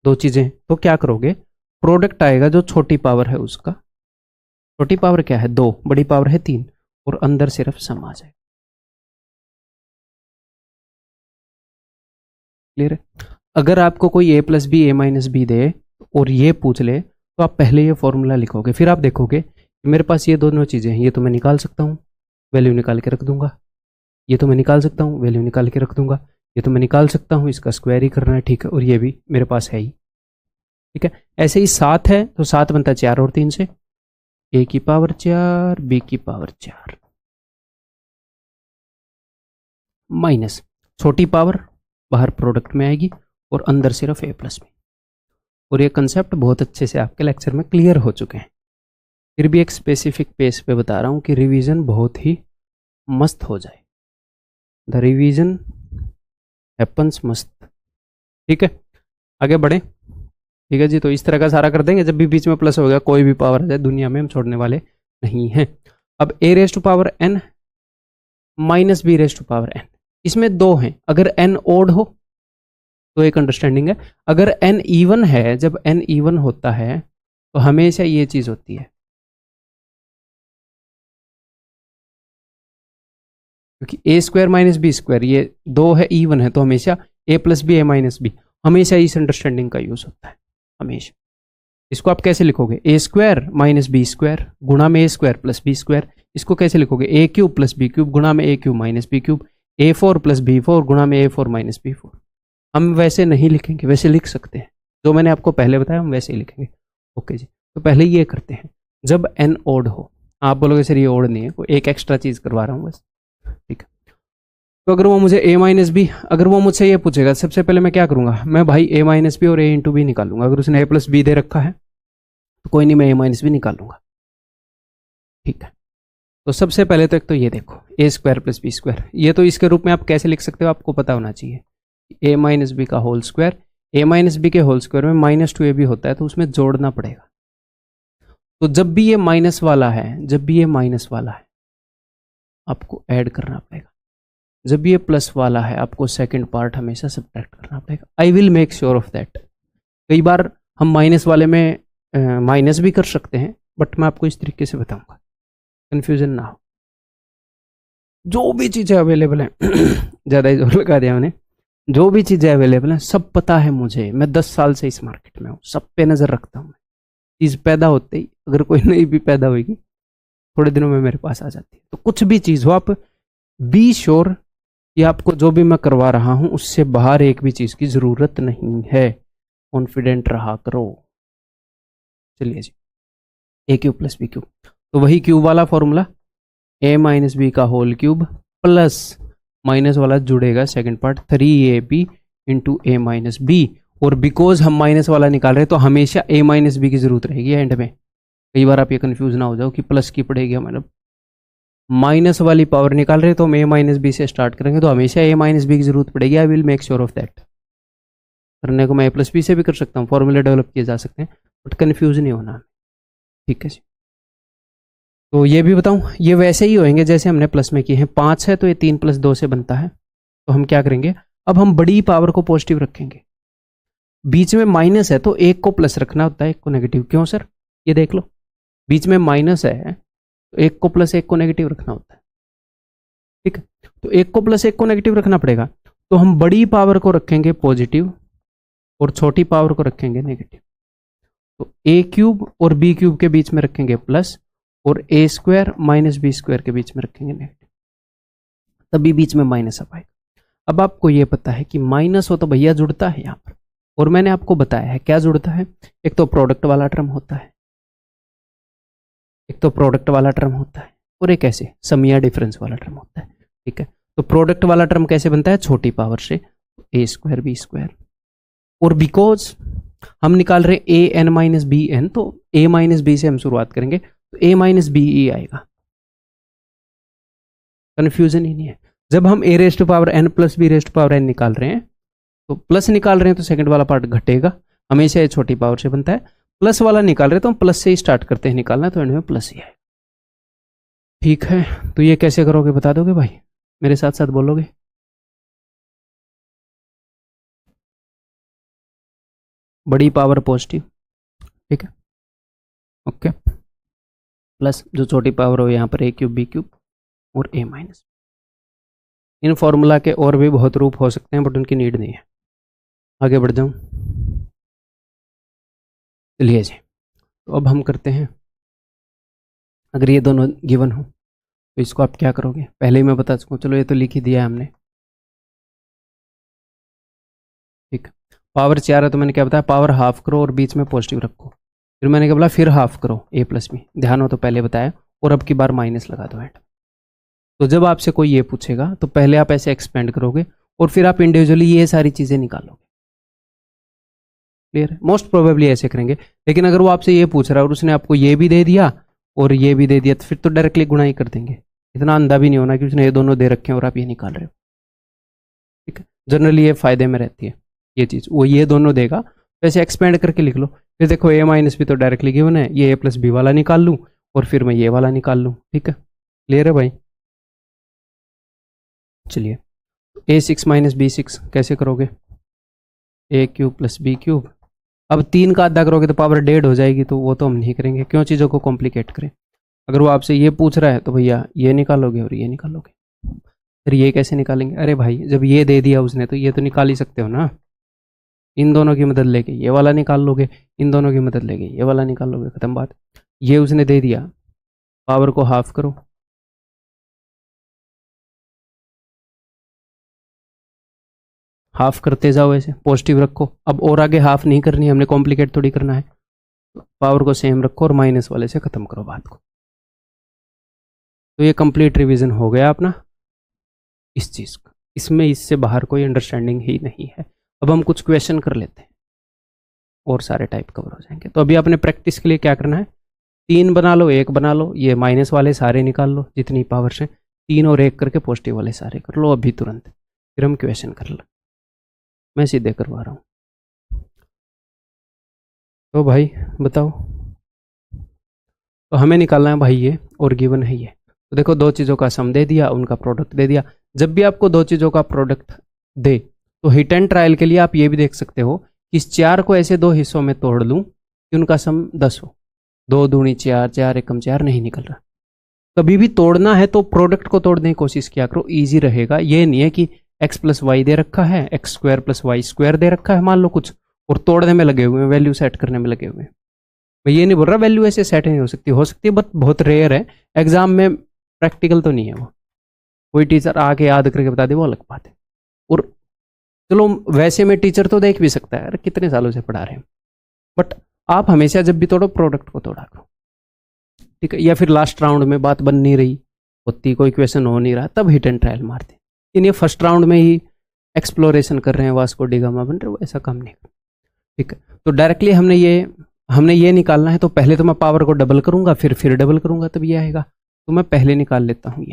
दो चीजें। तो क्या करोगे? प्रोडक्ट आएगा जो छोटी पावर है उसका, छोटी पावर क्या है? 2, बड़ी पावर है 3, और अंदर सिर्फ सम आ जाएगा। क्लियर है? अगर आपको कोई ए प्लस बी, ए माइनस बी दे और ये पूछ ले, तो आप पहले ये फॉर्मूला लिखोगे, फिर आप देखोगे कि मेरे पास ये दोनों चीज़ें हैं, ये तो मैं निकाल सकता हूँ, वैल्यू निकाल के रख दूंगा, ये तो मैं निकाल सकता हूँ, वैल्यू निकाल के रख दूंगा, ये तो मैं निकाल सकता हूँ, इसका स्क्वायर ही करना है। ठीक है, और ये भी मेरे पास है ही। ठीक है, ऐसे ही 7 है तो 7 बनता है 4 और 3 से, ए की पावर 4 बी की पावर 4 माइनस छोटी पावर बाहर प्रोडक्ट में आएगी और अंदर सिर्फ ए प्लस बी। और ये कंसेप्ट बहुत अच्छे से आपके लेक्चर में क्लियर हो चुके हैं, फिर भी एक स्पेसिफिक पेज पे बता रहा हूँ कि रिवीजन बहुत ही मस्त हो जाए। द रिवीजन हैपन्स मस्त। ठीक है, आगे बढ़े। ठीक है जी, तो इस तरह का सारा कर देंगे, जब भी बीच में प्लस हो गया, कोई भी पावर आ जाए दुनिया में हम छोड़ने वाले नहीं हैं। अब a raise to power n minus b raise to power n, इसमें 2 हैं। अगर एन ओड हो तो एक अंडरस्टैंडिंग है, अगर एन इवन है, जब एन इवन होता है तो हमेशा ये चीज होती है, क्योंकि ए स्क्वायर माइनस बी स्क्वायर ये 2 है, इवन है, तो हमेशा ए प्लस बी, ए माइनस बी, हमेशा इस अंडरस्टैंडिंग का यूज होता है हमेशा। इसको आप कैसे लिखोगे? A square minus b square गुणा में a square plus b square. इसको कैसे लिखोगे? A cube plus b cube गुणा में a cube minus b cube, A4 plus B4 गुणा में A4 माइनस B4। हम वैसे नहीं लिखेंगे, वैसे लिख सकते हैं, जो मैंने आपको पहले बताया हम वैसे ही लिखेंगे। ओके जी, तो पहले ये करते हैं, जब n ओड हो, आप बोलोगे सर ये ओड नहीं है, कोई एक एक्स्ट्रा चीज़ करवा रहा हूँ बस, ठीक है। तो अगर वो मुझे a माइनस बी, अगर वो मुझसे ये पूछेगा, सबसे पहले मैं क्या करूँगा, मैं भाई a माइनस बी और a इंटू बी निकालूंगा। अगर उसने a प्लस बी दे रखा है तो कोई नहीं, मैं a माइनस बी निकालूंगा, ठीक है। तो सबसे पहले तो एक तो ये देखो ए स्क्वायर प्लस बी स्क्वायर, ये तो इसके रूप में आप कैसे लिख सकते हो आपको पता होना चाहिए, ए माइनस बी का होल स्क्वायर, ए माइनस बी के होल स्क्वायर में माइनस टू ए भी होता है तो उसमें जोड़ना पड़ेगा। तो जब भी ये माइनस वाला है, जब भी ये माइनस वाला है आपको ऐड करना पड़ेगा, जब भी ये प्लस वाला है आपको सेकंड पार्ट हमेशा सब्ट्रैक्ट करना पड़ेगा। I will make sure of that. कई बार हम माइनस वाले में माइनस भी कर सकते हैं, बट मैं आपको इस तरीके से बताऊंगा, कंफ्यूजन ना हो। जो भी चीज़ें अवेलेबल हैं ज़्यादा ही जोर लगा दिया मैंने, जो भी चीज़ें अवेलेबल हैं सब पता है मुझे, मैं 10 साल से इस मार्केट में हूँ, सब पे नज़र रखता हूँ। चीज़ पैदा होते ही अगर कोई नई भी पैदा होगी थोड़े दिनों में मेरे पास आ जाती है। तो कुछ भी चीज़ हो, आप बी श्योर कि आपको जो भी मैं करवा रहा हूँ उससे बाहर एक भी चीज़ की ज़रूरत नहीं है, कॉन्फिडेंट रहा करो। चलिए जी, ए क्यूब प्लस बी क्यूब, तो वही क्यूब वाला फॉर्मूला, ए माइनस बी का होल क्यूब प्लस माइनस वाला जुड़ेगा सेकंड पार्ट 3ab इंटू ए माइनस बी। और बिकॉज हम माइनस वाला निकाल रहे हैं तो हमेशा ए माइनस बी की जरूरत रहेगी एंड में। कई बार आप ये कंफ्यूज ना हो जाओ कि प्लस की पड़ेगी, मतलब माइनस वाली पावर निकाल रहे हैं तो हम ए माइनस बी से स्टार्ट करेंगे तो हमेशा ए माइनस बी की जरूरत पड़ेगी। I will make sure of that. करने को मैं ए प्लस बी से भी कर सकता हूँ, फॉर्मूले डेवलप किए जा सकते हैं, बट कन्फ्यूज नहीं होना, ठीक है जी। तो ये भी बताऊं, ये वैसे ही होंगे जैसे हमने प्लस में किए हैं। 5 है तो ये 3 प्लस 2 से बनता है, तो हम क्या करेंगे, अब हम बड़ी पावर को पॉजिटिव रखेंगे। बीच में माइनस है तो एक को प्लस रखना होता है, एक को नेगेटिव। क्यों सर, ये देख लो, बीच में माइनस है तो एक को प्लस एक को नेगेटिव रखना होता है, ठीक है। तो एक को प्लस एक को नेगेटिव रखना पड़ेगा, तो हम बड़ी पावर को रखेंगे पॉजिटिव और छोटी पावर को रखेंगे नेगेटिव। तो ए क्यूब और बी क्यूब के बीच में रखेंगे प्लस, और ए स्क्वायर माइनस बी स्क्वायर के बीच में रखेंगे नेगेटिव, तभी बीच में माइनस आ पाएगा। अब आपको ये पता है कि माइनस हो तो भैया जुड़ता है यहाँ पर, और मैंने आपको बताया है क्या जुड़ता है। एक तो प्रोडक्ट वाला टर्म होता है, एक तो प्रोडक्ट वाला टर्म होता है, और एक ऐसे सम या डिफरेंस वाला टर्म होता है, ठीक है। तो प्रोडक्ट वाला टर्म कैसे बनता है, छोटी पावर से, ए स्क्वायर बी स्क्वायर। और बिकॉज हम निकाल रहे हैं A N minus B N, तो ए माइनस बी से हम शुरुआत करेंगे, तो ए माइनस बी ई आएगा, कंफ्यूजन ही नहीं है। जब हम a raised power n plus b raised power n निकाल रहे हैं, तो प्लस निकाल रहे हैं तो सेकंड वाला पार्ट घटेगा, हमेशा ये छोटी पावर से बनता है। प्लस वाला निकाल रहे हैं तो हम प्लस से ही स्टार्ट करते हैं निकालना, तो एंड में प्लस ही आएगा, ठीक है। तो ये कैसे करोगे बता दोगे भाई, मेरे साथ साथ बोलोगे। बड़ी पावर पॉजिटिव, ठीक है, ओके, प्लस जो छोटी पावर हो यहाँ पर ए क्यूब बी क्यूब और ए माइनस। इन फॉर्मूला के और भी बहुत रूप हो सकते हैं बट उनकी नीड नहीं है। आगे बढ़ जाऊं, चलिए जी। तो अब हम करते हैं, अगर ये दोनों गिवन हो तो इसको आप क्या करोगे, पहले ही मैं बता सकूँ, चलो ये तो लिख ही दिया है हमने, ठीक। पावर 4 है तो मैंने क्या बताया, पावर हाफ करो और बीच में पॉजिटिव रखो। फिर मैंने क्या बोला, फिर हाफ करो ए प्लस बी, ध्यान हो तो पहले बताया, और अब की बार माइनस लगा दो एंड। तो जब आपसे कोई ये पूछेगा तो पहले आप ऐसे एक्सपेंड करोगे और फिर आप इंडिविजुअली ये सारी चीज़ें निकालोगे, क्लियर है। मोस्ट प्रोबेबली ऐसे करेंगे, लेकिन अगर वो आपसे ये पूछ रहा है और उसने आपको ये भी दे दिया और ये भी दे दिया तो फिर तो डायरेक्टली गुणा ही कर देंगे। इतना अंधा भी नहीं होना कि उसने ये दोनों दे रखे हैं और आप ये निकाल रहे हो, ठीक है। जनरली ये फायदे में रहती है ये चीज़, वो ये दोनों देगा वैसे एक्सपेंड करके लिख लो। फिर देखो ए माइनस भी तो डायरेक्टली गिवन है, ये ए प्लस बी वाला निकाल लूँ और फिर मैं ये वाला निकाल लूँ, ठीक है, क्लियर है भाई। चलिए, ए सिक्स माइनस बी सिक्स कैसे करोगे, ए क्यूब प्लस बी क्यूब। अब 3 का आधा करोगे तो पावर 1.5 हो जाएगी, तो वो तो हम नहीं करेंगे, क्यों चीज़ों को कॉम्प्लिकेट करें। अगर वो आपसे ये पूछ रहा है तो भैया ये निकालोगे और ये निकालोगे, फिर ये कैसे निकालेंगे, अरे भाई जब ये दे दिया उसने तो ये तो निकाल ही सकते हो ना। इन दोनों की मदद लेके ये वाला निकाल लोगे, इन दोनों की मदद लेके ये वाला निकाल लोगे, खत्म बात। ये उसने दे दिया, पावर को हाफ करो, हाफ करते जाओ, ऐसे पॉजिटिव रखो। अब और आगे हाफ नहीं करनी, हमने कॉम्प्लिकेट थोड़ी करना है, पावर को सेम रखो और माइनस वाले से खत्म करो बात को। तो ये कंप्लीट रिवीजन हो गया अपना इस चीज़ का, इसमें इससे बाहर कोई अंडरस्टैंडिंग ही नहीं है। अब हम कुछ क्वेश्चन कर लेते हैं और सारे टाइप कवर हो जाएंगे। तो अभी आपने प्रैक्टिस के लिए क्या करना है, 3 बना लो, 1 बना लो, ये माइनस वाले सारे निकाल लो जितनी पावर से, 3 और 1 करके पॉजिटिव वाले सारे कर लो अभी तुरंत, फिर हम क्वेश्चन कर लो। मैं सीधे करवा रहा हूँ। तो भाई बताओ, तो हमें निकालना है भाई ये, और गिवन है ये। तो देखो, दो चीज़ों का सम दे दिया, उनका प्रोडक्ट दे दिया। जब भी आपको दो चीज़ों का प्रोडक्ट दे, तो हिट एंड ट्रायल के लिए आप ये भी देख सकते हो कि इस 4 को ऐसे 2 हिस्सों में तोड़ लूँ कि उनका सम 10 हो। 2 दूनी 4, 4 एकम 4 नहीं निकल रहा। कभी भी तोड़ना है तो प्रोडक्ट को तोड़ने की कोशिश किया करो, ईजी रहेगा। ये नहीं है कि x प्लस वाई दे रखा है, x square plus y square दे रखा है मान लो कुछ, और तोड़ने में लगे हुए हैं, वैल्यू सेट करने में लगे हुए हैं। मैं ये नहीं बोल रहा वैल्यू ऐसे सेट नहीं हो सकती है, बट बहुत रेयर है। एग्जाम में प्रैक्टिकल तो नहीं है वो, कोई टीचर आके याद करके बता दे वो अलग बात है। और चलो वैसे में टीचर तो देख भी सकता है, अरे कितने सालों से पढ़ा रहे हैं, बट आप हमेशा जब भी तोड़ो प्रोडक्ट को तोड़ा करो, ठीक है। या फिर लास्ट राउंड में बात बन नहीं रही होती, कोई क्वेश्चन हो नहीं रहा, तब हिट एंड ट्रायल मारते। इन ये फर्स्ट राउंड में ही एक्सप्लोरेशन कर रहे हैं, वास्को डी गामा बन रहे हो, ऐसा काम नहीं। ठीक है, तो डायरेक्टली हमने ये निकालना है, तो पहले तो मैं पावर को डबल करूंगा, फिर डबल करूंगा, तब ये आएगा। तो मैं पहले निकाल लेता हूं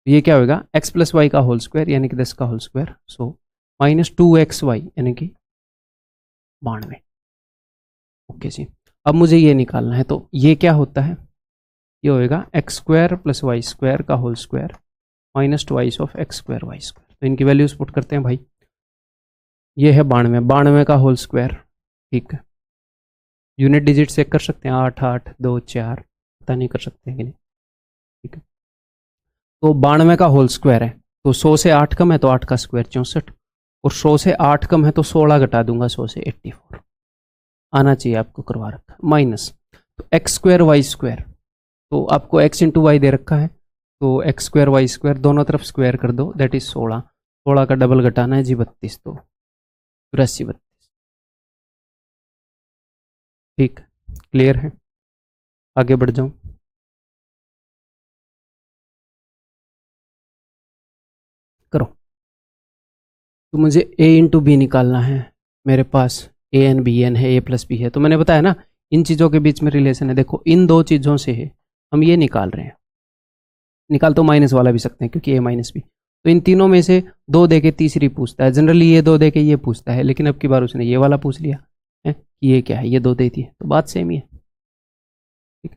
ये क्या होगा, x प्लस वाई का होल स्क्वायर यानी कि 10 का whole square, so minus 2xy यानी कि 92। ओके जी, अब मुझे ये निकालना है, तो ये क्या होता है, ये होएगा x square plus y square का whole square minus twice of x square y square. तो इनकी वैल्यूज पुट करते हैं भाई। ये है 92, 92 का होल स्क्वायर, ठीक है। यूनिट डिजिट चेक कर सकते हैं, 8 8 2 4, पता नहीं कर सकते हैं कि नहीं, ठीक है। तो 92 का होल स्क्वायर है, तो 100 से 8 कम है तो 8 का स्क्वायर 64, और 100 से 8 कम है तो 16 घटा दूंगा 100 से 84 आना चाहिए, आपको करवा रखा। माइनस तो एक्स स्क्वायर वाई स्क्वायर, तो आपको x इंटू वाई दे रखा है, तो एक्स स्क्वायर वाई स्क्वायर दोनों तरफ स्क्वायर कर दो, दैट इज 16। 16 का डबल घटाना है जी 32, तो 82 32। ठीक, क्लियर है, आगे बढ़ जाऊं। करो, तो मुझे a इंटू बी निकालना है, मेरे पास a एन बी एन है, a प्लस बी है। तो मैंने बताया ना इन चीज़ों के बीच में रिलेशन है। देखो इन दो चीज़ों से हम ये निकाल रहे हैं, निकाल तो माइनस वाला भी सकते हैं क्योंकि a माइनस बी। तो इन तीनों में से 2 दे के तीसरी पूछता है, जनरली ये 2 दे के ये पूछता है, लेकिन अब की बार उसने ये वाला पूछ लिया है कि ये क्या है, ये 2 देती है, तो बात सेम ही है, ठीक।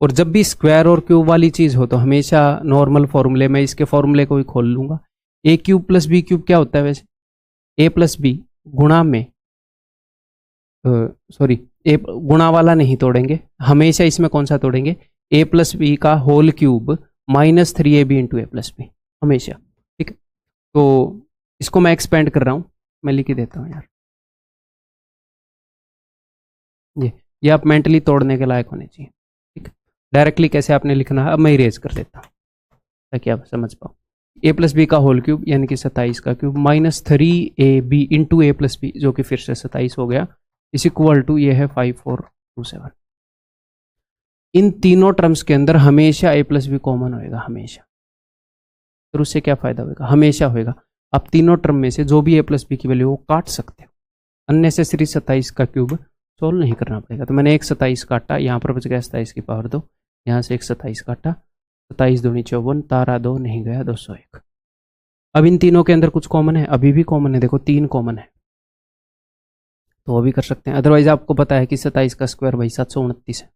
और जब भी स्क्वायर और क्यूब वाली चीज़ हो तो हमेशा नॉर्मल फॉर्मूले में इसके फॉर्मूले को ही खोल लूंगा। ए क्यूब प्लस बी क्यूब क्या होता है वैसे, ए प्लस बी गुणा में, सॉरी ए गुणा वाला नहीं तोड़ेंगे, हमेशा इसमें कौन सा तोड़ेंगे, ए प्लस बी का whole cube minus 3ab into a plus b, हमेशा, ठीक है। तो इसको मैं एक्सपेंड कर रहा हूँ, मैं लिख ही देता हूँ यार, ये आप मेंटली तोड़ने के लायक होने चाहिए, ठीक है। डायरेक्टली कैसे आपने लिखना है अब मैं इरेज कर देता हूँ ताकि आप समझ पाओ। ए प्लस बी का होल क्यूब यानी कि 27 का cube minus 3ab into a plus B जो कि फिर से 27 हो गया, इस इक्वल टू ये है 5427। इन तीनों टर्म्स के अंदर हमेशा ए प्लस बी कॉमन होएगा, हमेशा। फिर उससे क्या फायदा होगा, हमेशा होएगा। आप तीनों टर्म में से जो भी ए प्लस बी की वैल्यू वो काट सकते हो, अननेसेसरी 27 का क्यूब सोल्व नहीं करना पड़ेगा। तो मैंने एक 27 काटा, यहाँ पर बच गया 27 की पावर 2, यहाँ से एक 27 काटा, 27 दूनी 54, तारा 2 नहीं गया 201। अब इन तीनों के अंदर कुछ कॉमन है, अभी भी कॉमन है, देखो 3 कॉमन है, तो वो भी कर सकते हैं। अदरवाइज आपको पता है कि 27 का स्क्वायर भाई 729 है,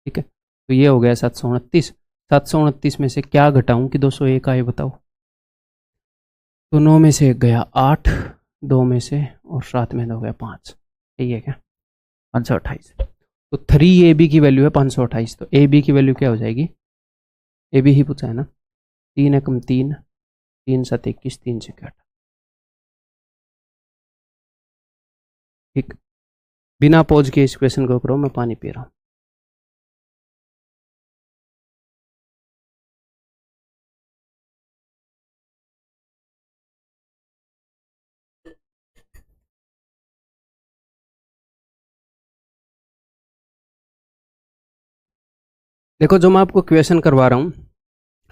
ठीक है। तो ये हो गया 729। 729 में से क्या घटाऊं कि 201 आए बताओ, तो 9 में से 1 गया 8, 2 में से और 7 में हो गया 5, यही है क्या, 528। तो 3ab की वैल्यू है 528, तो ab की वैल्यू क्या हो जाएगी, ab ही पूछा है ना, 3 एकम 3, 3 7 21, 3 से 8, ठीक। बिना पॉज के इस क्वेश्चन को करो, मैं पानी पी रहा हूँ। देखो जो मैं आपको क्वेश्चन करवा रहा हूँ,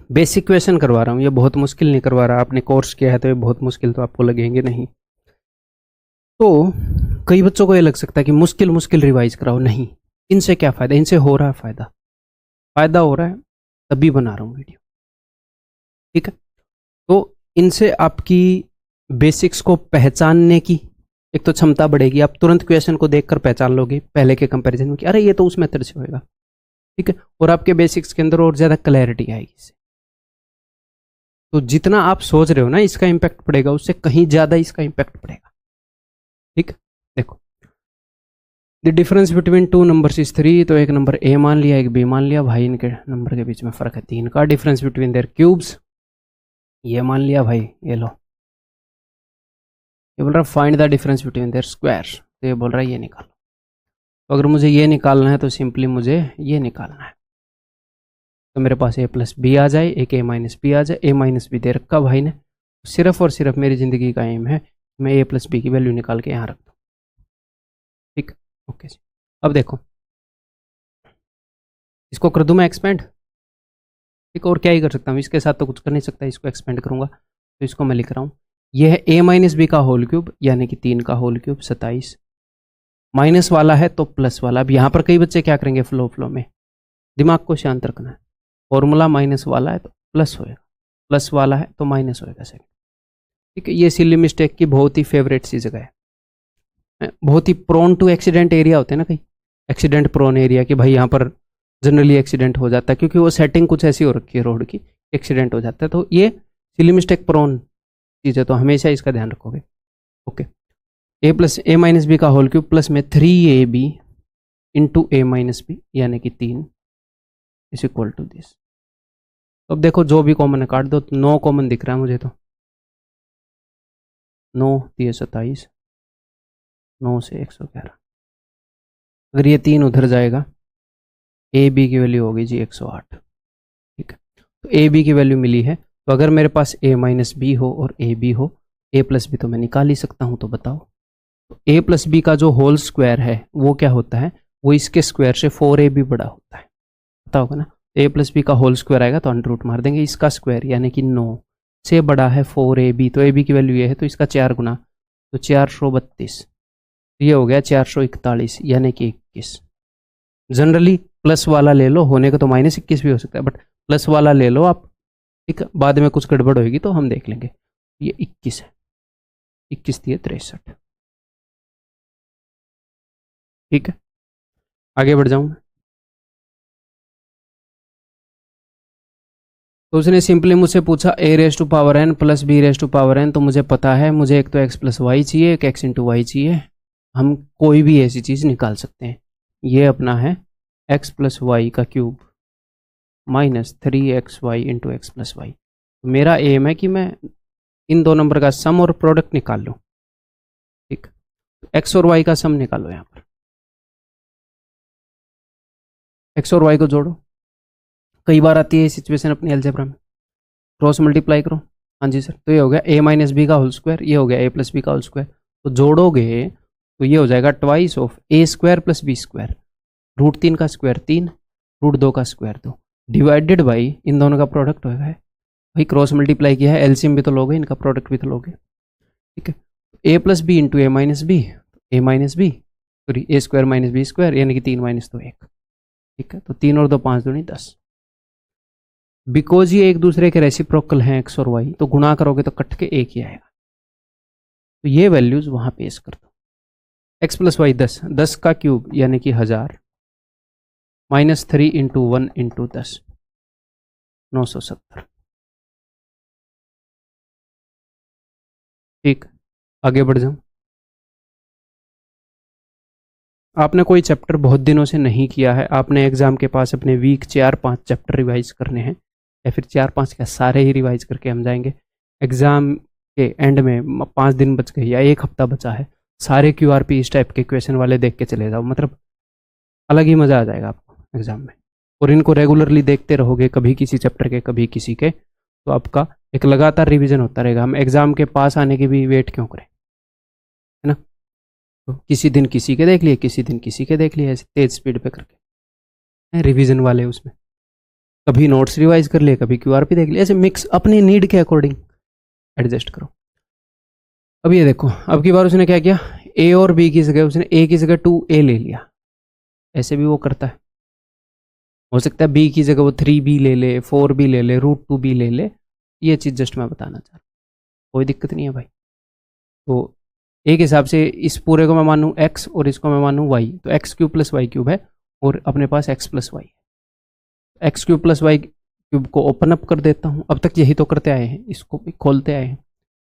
बेसिक क्वेश्चन करवा रहा हूँ, ये बहुत मुश्किल नहीं करवा रहा। आपने कोर्स किया है तो ये बहुत मुश्किल तो आपको लगेंगे नहीं। तो कई बच्चों को ये लग सकता है कि मुश्किल मुश्किल रिवाइज कराओ, नहीं। इनसे क्या फ़ायदा, इनसे हो रहा है फ़ायदा, फ़ायदा हो रहा है तभी बना रहा हूँ वीडियो, ठीक है। तो इनसे आपकी बेसिक्स को पहचानने की एक तो क्षमता बढ़ेगी। आप तुरंत क्वेश्चन को देखकर पहचान लोगे पहले के कंपैरिजन में कि अरे ये तो उस मेथड से होएगा, ठीक है। और आपके बेसिक्स के अंदर और ज़्यादा क्लैरिटी आएगी इससे। तो जितना आप सोच रहे हो ना इसका इम्पैक्ट पड़ेगा, उससे कहीं ज़्यादा इसका इम्पैक्ट पड़ेगा, ठीक है। देखो, the difference between two numbers is 3, तो एक नंबर ए मान लिया, एक बी मान लिया। भाई इनके नंबर के बीच में फ़र्क है 3 का। डिफरेंस बिटवीन देयर क्यूब्स, ये मान लिया भाई, ये लो। ये बोल रहा है find the difference between their squares, तो ये बोल रहा है ये निकालो। तो अगर मुझे ये निकालना है तो सिंपली मुझे ये निकालना है। तो मेरे पास ए प्लस बी आ जाए, एक ए माइनस बी आ जाए। ए माइनस बी दे रखा भाई ने, सिर्फ और सिर्फ मेरी ज़िंदगी का एम है मैं ए प्लस बी की वैल्यू निकाल के यहाँ रख दूँ, ठीक। ओके जी, अब देखो इसको कर दूँ मैं एक्सपेंड, ठीक। और क्या ही कर सकता हूँ, इसके साथ तो कुछ कर नहीं सकता, इसको एक्सपेंड करूँगा। तो इसको मैं लिख रहा हूँ, ये है ए माइनस बी का होल क्यूब, यानी कि 3 का होल क्यूब 27। माइनस वाला है तो प्लस वाला। अब यहाँ पर कई बच्चे क्या करेंगे, फ्लो में दिमाग को शांत रखना है। फॉर्मूला माइनस वाला है तो प्लस होएगा, प्लस वाला है तो माइनस होएगा सेकंड, ठीक है। ये सिली मिस्टेक की बहुत ही फेवरेट सी जगह है, बहुत ही प्रोन टू एक्सीडेंट एरिया होते हैं ना कहीं, एक्सीडेंट प्रोन एरिया, कि भाई यहाँ पर जनरली एक्सीडेंट हो जाता है क्योंकि वो सेटिंग कुछ ऐसी हो रखी है रोड की, एक्सीडेंट हो जाता है। तो ये सिली मिस्टेक प्रोन चीज़ है, तो हमेशा इसका ध्यान रखोगे। ओके, ए प्लस ए माइनस बी का होल क्यूब प्लस में 3ab इंटू ए माइनस बी, यानी कि 3 इज इक्वल टू दिस। तो अब देखो जो भी कॉमन है काट दो, तो 9 कॉमन दिख रहा है मुझे, तो 9 दिए 27, 9 से 111। अगर ये 3 उधर जाएगा, ए बी की वैल्यू होगी जी 108, ठीक है। तो ए बी की वैल्यू मिली है। तो अगर मेरे पास ए माइनस बी हो और ए बी हो, ए प्लस बी तो मैं निकाल ही सकता हूँ। तो बताओ, तो ए प्लस बी का जो होल स्क्वायर है वो क्या होता है, वो इसके स्क्वायर से 4ab बड़ा होता है, पता होगा ना। ए प्लस बी का होल स्क्वायर आएगा तो अंडर रूट मार देंगे, इसका स्क्वायर यानी कि 9 से बड़ा है 4ab। तो ए बी की वैल्यू ये है तो इसका 4 गुना, तो 432, ये हो गया 441, यानी कि 21। जनरली प्लस वाला ले लो, होने का तो -21 भी हो सकता है, बट प्लस वाला ले लो आप, ठीक। बाद में कुछ गड़बड़ होगी तो हम देख लेंगे। ये 21 है, 21 दिए 63, ठीक है। आगे बढ़ जाऊँ, तो उसने सिंपली मुझसे पूछा a raise to power n plus b raise to power n। तो मुझे पता है मुझे एक तो x प्लस वाई चाहिए, एक x इंटू वाई चाहिए। हम कोई भी ऐसी चीज़ निकाल सकते हैं। ये अपना है x प्लस वाई का cube minus 3xy into x plus y. तो मेरा एम है कि मैं इन दो नंबर का सम और प्रोडक्ट निकाल लूँ, ठीक। एक्स और वाई का सम निकालो, यहाँ पर एक्स और वाई को जोड़ो। कई बार आती है सिचुएशन अपनी अलजेब्रा में, क्रॉस मल्टीप्लाई करो। हाँ जी सर, तो ये हो गया ए माइनस बी का होल स्क्वायर, ये हो गया ए प्लस बी का होल स्क्वायर। तो जोड़ोगे तो ये हो जाएगा twice of a square plus b square, √3 का स्क्वायर 3, √2 का स्क्वायर 2, डिवाइडेड बाई इन दोनों का प्रोडक्ट होगा है। भाई क्रॉस मल्टीप्लाई किया है, एलसीएम भी तो लोगे, इनका प्रोडक्ट भी तो लोगे, ठीक है। ए प्लस बी इंटू ए माइनस बी, ए माइनस बी सॉरी ए स्क्वायर माइनस बी स्क्वायर, यानी कि 3 माइनस 2 1, ठीक है। तो 3 और 2 5 दूनी 10। बिकॉज ये एक दूसरे के रेसिप्रोकल हैं एक्स और वाई, तो गुणा करोगे तो कट के एक ही आएगा। तो ये वैल्यूज वहां पेश कर दो। एक्स प्लस वाई 10, 10 का क्यूब यानी कि 1000, -3 इंटू 1 इंटू 10, 970, ठीक। आगे बढ़ जाऊं, आपने कोई चैप्टर बहुत दिनों से नहीं किया है, आपने एग्जाम के पास अपने वीक 4-5 चैप्टर रिवाइज करने हैं, या फिर 4-5 क्या सारे ही रिवाइज करके हम जाएंगे। एग्जाम के एंड में 5 दिन बच गए या 1 हफ्ता बचा है, सारे QRP इस टाइप के क्वेश्चन वाले देख के चले जाओ, मतलब अलग ही मज़ा आ जाएगा आपको एग्जाम में। और इनको रेगुलरली देखते रहोगे, कभी किसी चैप्टर के कभी किसी के, तो आपका एक लगातार रिवीजन होता रहेगा। हम एग्जाम के पास आने की भी वेट क्यों करें, है ना। तो किसी दिन किसी के देख लिए, किसी दिन किसी के देख लिए, ऐसे तेज स्पीड पे करके रिवीजन वाले उसमें, कभी नोट्स रिवाइज कर लिए, कभी क्यूआरपी देख लिया, ऐसे मिक्स अपनी नीड के अकॉर्डिंग एडजस्ट करो। अब ये देखो, अब की बार उसने क्या किया, ए और बी की जगह उसने ए की जगह 2a ले लिया। ऐसे भी वो करता है, हो सकता है बी की जगह वो 3b ले ले, 4b ले ले, √2b ले ले। ये चीज़ जस्ट मैं बताना चाह रहा हूँ, कोई दिक्कत नहीं है भाई। तो एक हिसाब से इस पूरे को मैं मानूँ x और इसको मैं मानूँ y, तो x³ + y³ है और अपने पास x+y है। x³ + y³ को ओपन अप कर देता हूँ, अब तक यही तो करते आए हैं, इसको भी खोलते आए हैं,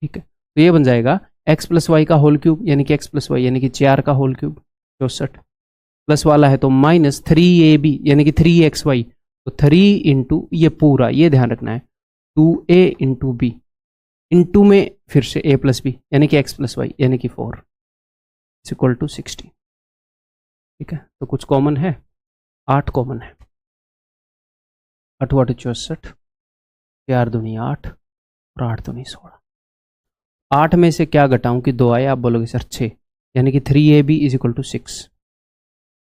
ठीक है। तो ये बन जाएगा x+y² यानी कि x+y यानी कि 4 का होल क्यूब 64, प्लस वाला है तो -3ab यानी कि 3xy, तो 3 इंटू ये पूरा, ये ध्यान रखना है 2a इंटू बी, इंटू में फिर से a+b यानी कि x+y यानी कि 4 = 60, ठीक है। तो कुछ कॉमन है, 8 कॉमन है, 8 × 8 = 64, 4 दूनी 8 और 8 दूनी 16। 8 में से क्या घटाऊं कि 2 आए, आप बोलोगे सर 6, यानी कि 3ab = 6।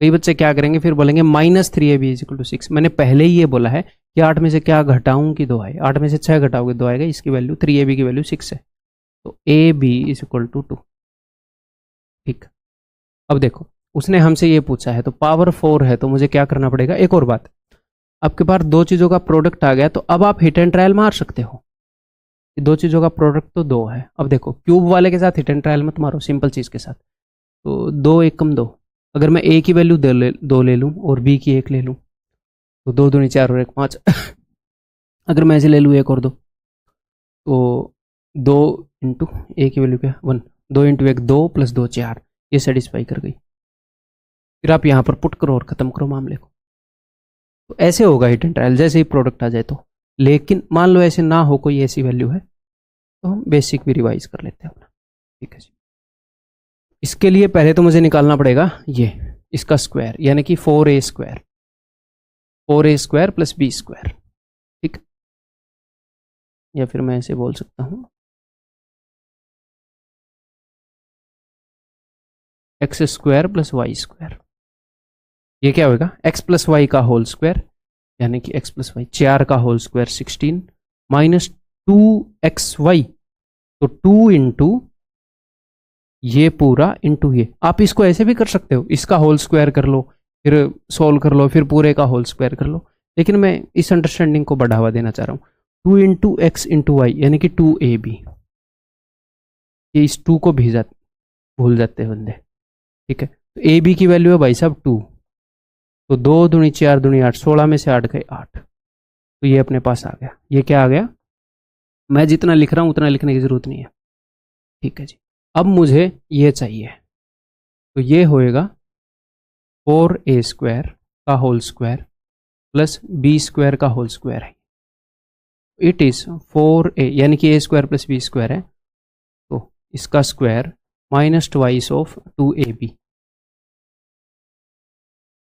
कई बच्चे क्या करेंगे फिर बोलेंगे -3ab = 6। मैंने पहले ही ये बोला है कि 8 में से क्या घटाऊं कि 2 आए, 8 में से 6 घटाओगे 2 आएगा, इसकी वैल्यू 3ab की वैल्यू 6 है, तो ab = 2, ठीक। अब देखो उसने हमसे ये पूछा है तो पावर 4 है, तो मुझे क्या करना पड़ेगा, एक और बात, आपके पास दो चीज़ों का प्रोडक्ट आ गया तो अब आप हिट एंड ट्रायल मार सकते हो, दो चीज़ों का प्रोडक्ट तो 2 है। अब देखो क्यूब वाले के साथ हिट एंड ट्रायल मत मारो, सिंपल चीज़ के साथ, तो 2 × 1 = 2, अगर मैं a की वैल्यू 2 ले लूँ और b की 1 ले लूँ तो 2 दूनी 4 और 1 5 अगर मैं ऐसे ले लूँ 1 और 2 तो 2 इंटू a की वैल्यू क्या 1, 2 × 1 2 + 2 4, ये सेटिस्फाई कर गई। फिर आप यहाँ पर पुट करो और ख़त्म करो मामले को। तो ऐसे होगा हिट एंड ट्रायल, जैसे ही प्रोडक्ट आ जाए तो। लेकिन मान लो ऐसे ना हो, कोई ऐसी वैल्यू है तो हम बेसिक भी रिवाइज कर लेते हैं अपना, ठीक है जी। इसके लिए पहले तो मुझे निकालना पड़ेगा ये इसका स्क्वायर, यानी कि 4a² 4a² + b², ठीक। या फिर मैं ऐसे बोल सकता हूँ x² + y², ये क्या होगा x+y का होल स्क्वायर यानी कि x+y 4 का होल स्क्वायर 16 -2xy, तो 2 इंटू ये पूरा इंटू ये। आप इसको ऐसे भी कर सकते हो, इसका होल स्क्वायर कर लो फिर सोल्व कर लो, फिर पूरे का होल स्क्वायर कर लो, लेकिन मैं इस अंडरस्टैंडिंग को बढ़ावा देना चाह रहा हूँ। 2 इंटू x इंटू वाई यानी कि 2ab, ये इस 2 को भी भूल जाते हैं बंदे, ठीक है। तो ab की वैल्यू है भाई साहब 2, तो 2 दूनी 4 दूनी 8, 16 में से 8 गए 8, तो ये अपने पास आ गया। ये क्या आ गया, मैं जितना लिख रहा हूँ उतना लिखने की जरूरत नहीं है, ठीक है जी। अब मुझे ये चाहिए, तो ये होएगा 4a² का होल स्क्वायर + b² का होल स्क्वायर है। इट इज 4a यानी कि a² + b² है, तो इसका स्क्वायर -2 ऑफ 2ab,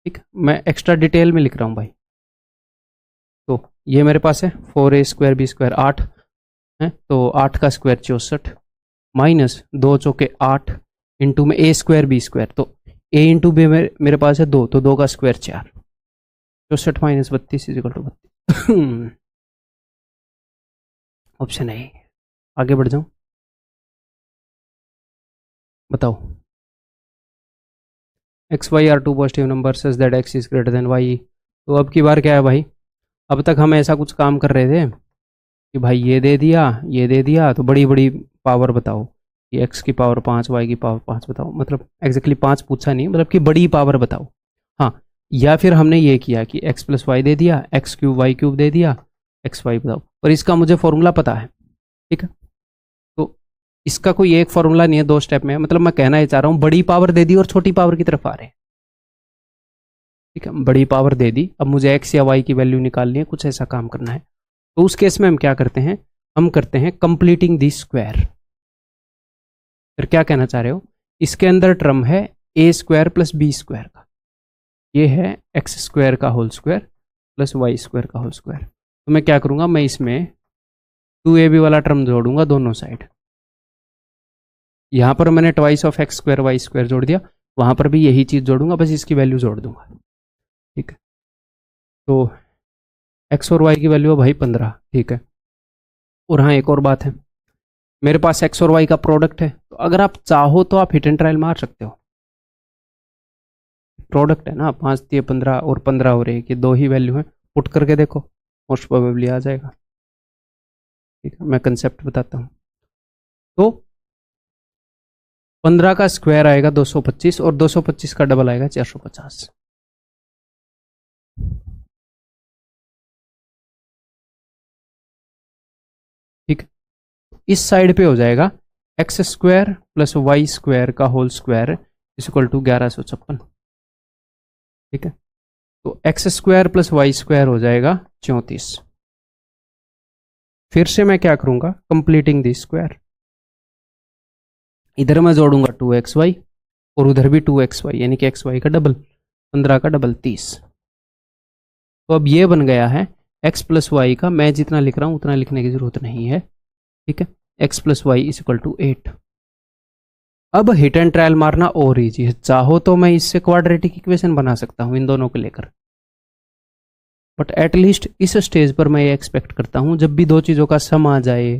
ठीक। मैं एक्स्ट्रा डिटेल में लिख रहा हूँ भाई। तो ये मेरे पास है 4a² b² 8 है, तो 8 का स्क्वायर 64 -2 चौके 8 इंटू में a² b², तो a इंटू b मेरे पास है 2, तो 2 का स्क्वायर 4, 64 - 32 = 32। ऑप्शन है, आगे बढ़ जाऊं, बताओ। x y are two positive numbers such that x is greater than y। तो अब की बार क्या है भाई, अब तक हम ऐसा कुछ काम कर रहे थे कि भाई ये दे दिया ये दे दिया, तो बड़ी बड़ी पावर बताओ कि x की पावर 5 y की पावर 5 बताओ, मतलब एग्जैक्टली 5 पूछा नहीं, मतलब कि बड़ी पावर बताओ। हाँ, या फिर हमने ये किया कि x+y दे दिया, x³ y³ दे दिया, xy बताओ, और इसका मुझे फॉर्मूला पता है, ठीक है। तो इसका कोई एक फॉर्मूला नहीं है, 2 स्टेप में, मतलब मैं कहना ये चाह रहा हूँ बड़ी पावर दे दी और छोटी पावर की तरफ आ रहे हैं, ठीक है। बड़ी पावर दे दी, अब मुझे x या y की वैल्यू निकालनी है, कुछ ऐसा काम करना है, तो उस केस में हम क्या करते हैं, हम करते हैं कंप्लीटिंग दी स्क्वायर। फिर क्या कहना चाह रहे हो, इसके अंदर टर्म है a² + b² का, ये है x² का होल स्क्वायर + y² का होल स्क्वायर। तो मैं क्या करूँगा, मैं इसमें 2ab वाला टर्म जोड़ूंगा दोनों साइड, यहाँ पर मैंने ट्वाइस ऑफ x² y² जोड़ दिया, वहाँ पर भी यही चीज़ जोड़ूंगा, बस इसकी वैल्यू जोड़ दूंगा, ठीक है। तो एक्स और वाई की वैल्यू है भाई 15, ठीक है। और हाँ एक और बात है, मेरे पास एक्स और वाई का प्रोडक्ट है, तो अगर आप चाहो तो आप हिट एंड ट्रायल मार सकते हो। प्रोडक्ट है ना, 5 दिए 15 और 15 हो रही है कि दो ही वैल्यू है, पुट करके देखो मोस्ट प्रोबेबली आ जाएगा। ठीक है, मैं कंसेप्ट बताता हूँ। तो 15 का स्क्वायर आएगा 225 और 225 का डबल आएगा 450। ठीक है, इस साइड पे हो जाएगा x square plus y square का whole square is equal to 1156। ठीक है, तो x square plus y square हो जाएगा 34। फिर से मैं क्या करूंगा, कंप्लीटिंग दी स्क्वायर, इधर मैं जोड़ूंगा 2xy और उधर भी 2xy, यानी कि xy का डबल, 15 का डबल 30। तो अब ये बन गया है x प्लस वाई का, मैं जितना लिख रहा हूं उतना लिखने की जरूरत नहीं है। ठीक है, x plus y is equal to 8। अब हिट एंड ट्रायल मारना और ईजी है, चाहो तो मैं इससे क्वाड्रेटिक इक्वेशन बना सकता हूं इन दोनों को लेकर, बट एटलीस्ट इस स्टेज पर मैं ये एक्सपेक्ट करता हूं जब भी दो चीज़ों का सम आ जाए,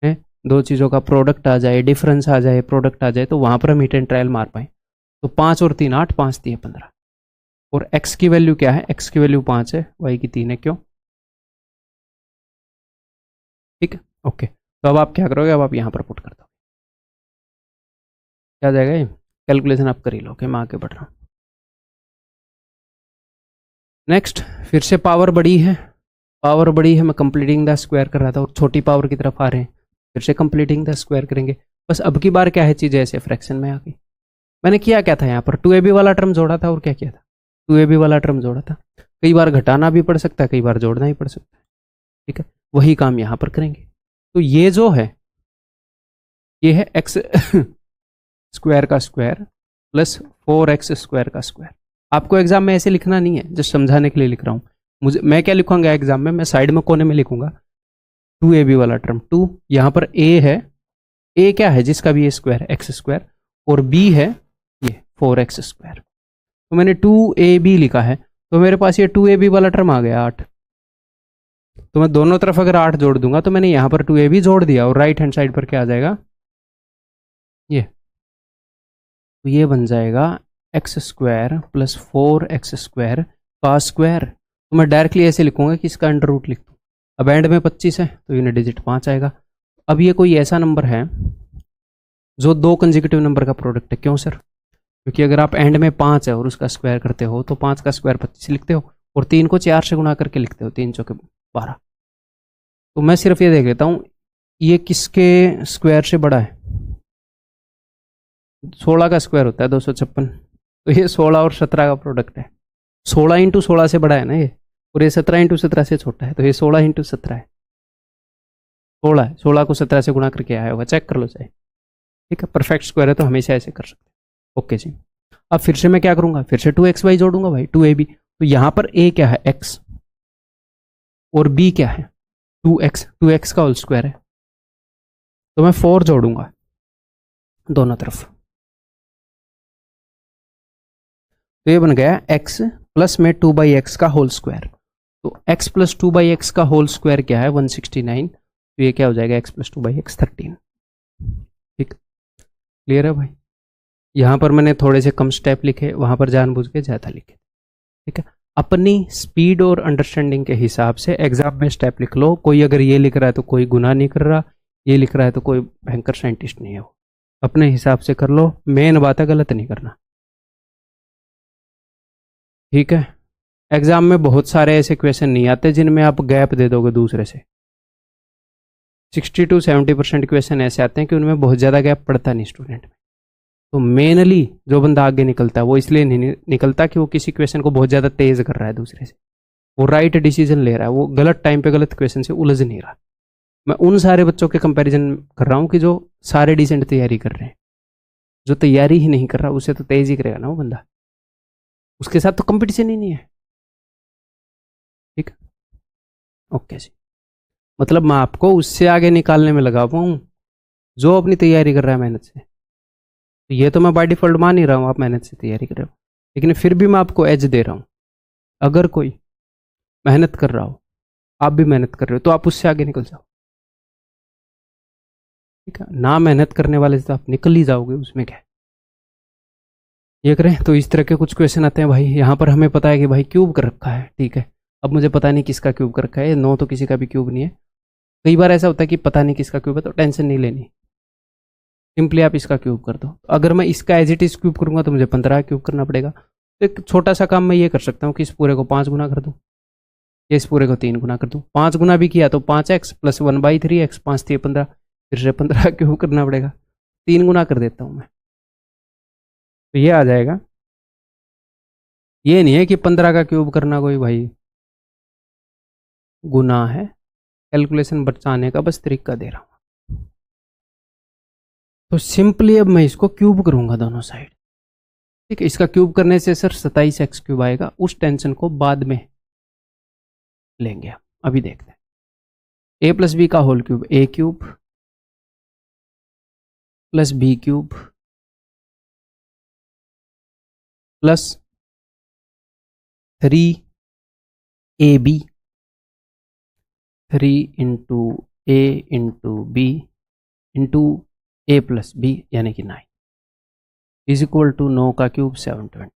है दो चीज़ों का प्रोडक्ट आ जाए, डिफरेंस आ जाए, प्रोडक्ट आ जाए, तो वहां पर हम हिट एंड ट्रायल मार पाए। तो 5 और 3 8, 5 3 15, और x की वैल्यू क्या है, x की वैल्यू 5 है, y की 3 है, क्यों? ठीक है, ओके। तो अब आप क्या करोगे, अब आप यहाँ पर पुट कर दो, क्या आ जाएगा ये, कैलकुलेशन आप कर ही लो, मैं आगे बढ़ रहा हूँ। नेक्स्ट, फिर से पावर बड़ी है, पावर बड़ी है, मैं कंप्लीटिंग द स्क्वायर कर रहा था और छोटी पावर की तरफ आ रहे हैं, फिर से कंप्लीटिंग द स्क्वायर करेंगे। बस अब की बार क्या है, चीज़ ऐसे फ्रैक्शन में आ गई। मैंने किया क्या था, यहाँ पर 2ab वाला टर्म जोड़ा था, और क्या किया था, 2ab वाला टर्म जोड़ा था। कई बार घटाना भी पड़ सकता है, कई बार जोड़ना ही पड़ सकता है। ठीक है, वही काम यहाँ पर करेंगे। तो ये जो है, ये है एक्स स्क्वायर का स्क्वायर प्लस 4x स्क्वायर का स्क्वायर। आपको एग्जाम में ऐसे लिखना नहीं है, जस्ट समझाने के लिए लिख रहा हूँ। मुझे, मैं क्या लिखूंगा एग्जाम में, मैं साइड में कोने में लिखूंगा 2ab वाला टर्म, 2 यहाँ पर a है, a क्या है जिसका भी ये स्क्वायर एक्स स्क्वायर, और b है ये 4x स्क्वायर। तो मैंने 2ab लिखा है, तो मेरे पास ये 2ab वाला टर्म आ गया 8। तो मैं दोनों तरफ अगर 8 जोड़ दूंगा, तो मैंने यहाँ पर 2ab जोड़ दिया, और राइट हैंड साइड पर क्या आ जाएगा, ये, तो ये बन जाएगा x square plus 4x square का स्क्वायर। तो मैं डायरेक्टली ऐसे लिखूंगा कि इसका अंडर रूट लिख दूँ। अब एंड में 25 है, तो यूनिट डिजिट 5 आएगा। अब ये कोई ऐसा नंबर है जो दो कंसेक्यूटिव नंबर का प्रोडक्ट है, क्यों सर? क्योंकि अगर आप एंड में 5 है और उसका स्क्वायर करते हो, तो 5 का स्क्वायर 25 लिखते हो, और 3 को 4 से गुणा करके लिखते हो, 3 चौके 12। तो मैं सिर्फ ये देख लेता हूँ, ये किसके स्क्वायर से बड़ा है, 16 का स्क्वायर होता है 256, तो ये 16 और 17 का प्रोडक्ट है। 16 इंटू 16 से बड़ा है ना ये, और ये 17 इंटू 17 से छोटा है, तो ये 16 इंटू 17 है, 16 है। 16 को 17 से गुणा करके आया होगा, चेक कर लो चाहे। ठीक है, परफेक्ट स्क्वायर है तो हमेशा ऐसे कर सकते हैं। ओके जी, अब फिर से मैं क्या करूंगा, फिर से 2xy जोड़ूंगा भाई, 2ab। तो यहाँ पर a क्या है, x, और b क्या है 2x, 2x का होल स्क्वायर है, तो मैं 4 जोड़ूंगा दोनों तरफ। तो ये बन गया x प्लस में 2/x का होल स्क्वायर। तो x प्लस 2/x का होल स्क्वायर क्या है, 169। तो ये क्या हो जाएगा, x प्लस 2/x 13। ठीक, क्लियर है भाई? यहाँ पर मैंने थोड़े से कम स्टेप लिखे, वहाँ पर जानबूझ के ज़्यादा लिखे। ठीक है, अपनी स्पीड और अंडरस्टैंडिंग के हिसाब से एग्जाम में स्टेप लिख लो। कोई अगर ये लिख रहा है तो कोई गुनाह नहीं कर रहा, ये लिख रहा है तो कोई भयंकर साइंटिस्ट नहीं है वो। अपने हिसाब से कर लो, मेन बात है गलत नहीं करना। ठीक है, एग्जाम में बहुत सारे ऐसे क्वेश्चन नहीं आते जिनमें आप गैप दे दोगे दूसरे से। 60 to 70% क्वेश्चन ऐसे आते हैं कि उनमें बहुत ज़्यादा गैप पड़ता नहीं स्टूडेंट में। तो मेनली जो बंदा आगे निकलता है वो इसलिए नहीं निकलता कि वो किसी क्वेश्चन को बहुत ज़्यादा तेज कर रहा है दूसरे से, वो राइट डिसीजन ले रहा है, वो गलत टाइम पे गलत क्वेश्चन से उलझ नहीं रहा। मैं उन सारे बच्चों के कंपैरिजन कर रहा हूँ कि जो सारे डिसेंट तैयारी कर रहे हैं। जो तैयारी ही नहीं कर रहा उसे तो तेज ही करेगा ना वो बंदा, उसके साथ तो कंपटीशन ही नहीं है। ठीक, ओके जी, मतलब मैं आपको उससे आगे निकालने में लगा हुआ हूँ जो अपनी तैयारी कर रहा है मेहनत से। तो ये तो मैं बाय डिफॉल्ट मान ही रहा हूँ आप मेहनत से तैयारी कर रहे हो, लेकिन फिर भी मैं आपको एज दे रहा हूँ। अगर कोई मेहनत कर रहा हो आप भी मेहनत कर रहे हो तो आप उससे आगे निकल जाओ, ठीक है। ना मेहनत करने वाले से तो आप निकल ही जाओगे, उसमें क्या है। ये करें तो इस तरह के कुछ क्वेश्चन आते हैं भाई। यहाँ पर हमें पता है कि भाई क्यूब कर रखा है, ठीक है। अब मुझे पता नहीं किसका क्यूब कर रखा है, 9 तो किसी का भी क्यूब नहीं है। कई बार ऐसा होता है कि पता नहीं किसका क्यूब है, तो टेंशन नहीं लेनी, सिंपली आप इसका क्यूब कर दो। अगर मैं इसका एज इट इज क्यूब करूंगा तो मुझे 15 क्यूब करना पड़ेगा। तो एक छोटा सा काम मैं ये कर सकता हूँ कि इस पूरे को 5 गुना कर दूँ, या इस पूरे को 3 गुना कर दूँ। 5 गुना भी किया तो 5x प्लस 1/3x, 5 3 15, फिर से 15 क्यूब करना पड़ेगा। 3 गुना कर देता हूँ मैं, तो ये आ जाएगा। ये नहीं है कि 15 का क्यूब करना कोई भाई गुना है, कैलकुलेशन बचाने का बस तरीका दे रहा हूँ। तो सिंपली अब मैं इसको क्यूब करूंगा दोनों साइड, ठीक है। इसका क्यूब करने से सर 27x क्यूब आएगा, उस टेंशन को बाद में लेंगे। अभी देखते हैं। a प्लस बी का whole cube a cube plus b cube plus 3ab, 3 into a into b into a plus b यानी कि 9 इज इक्वल टू 9 का क्यूब 720।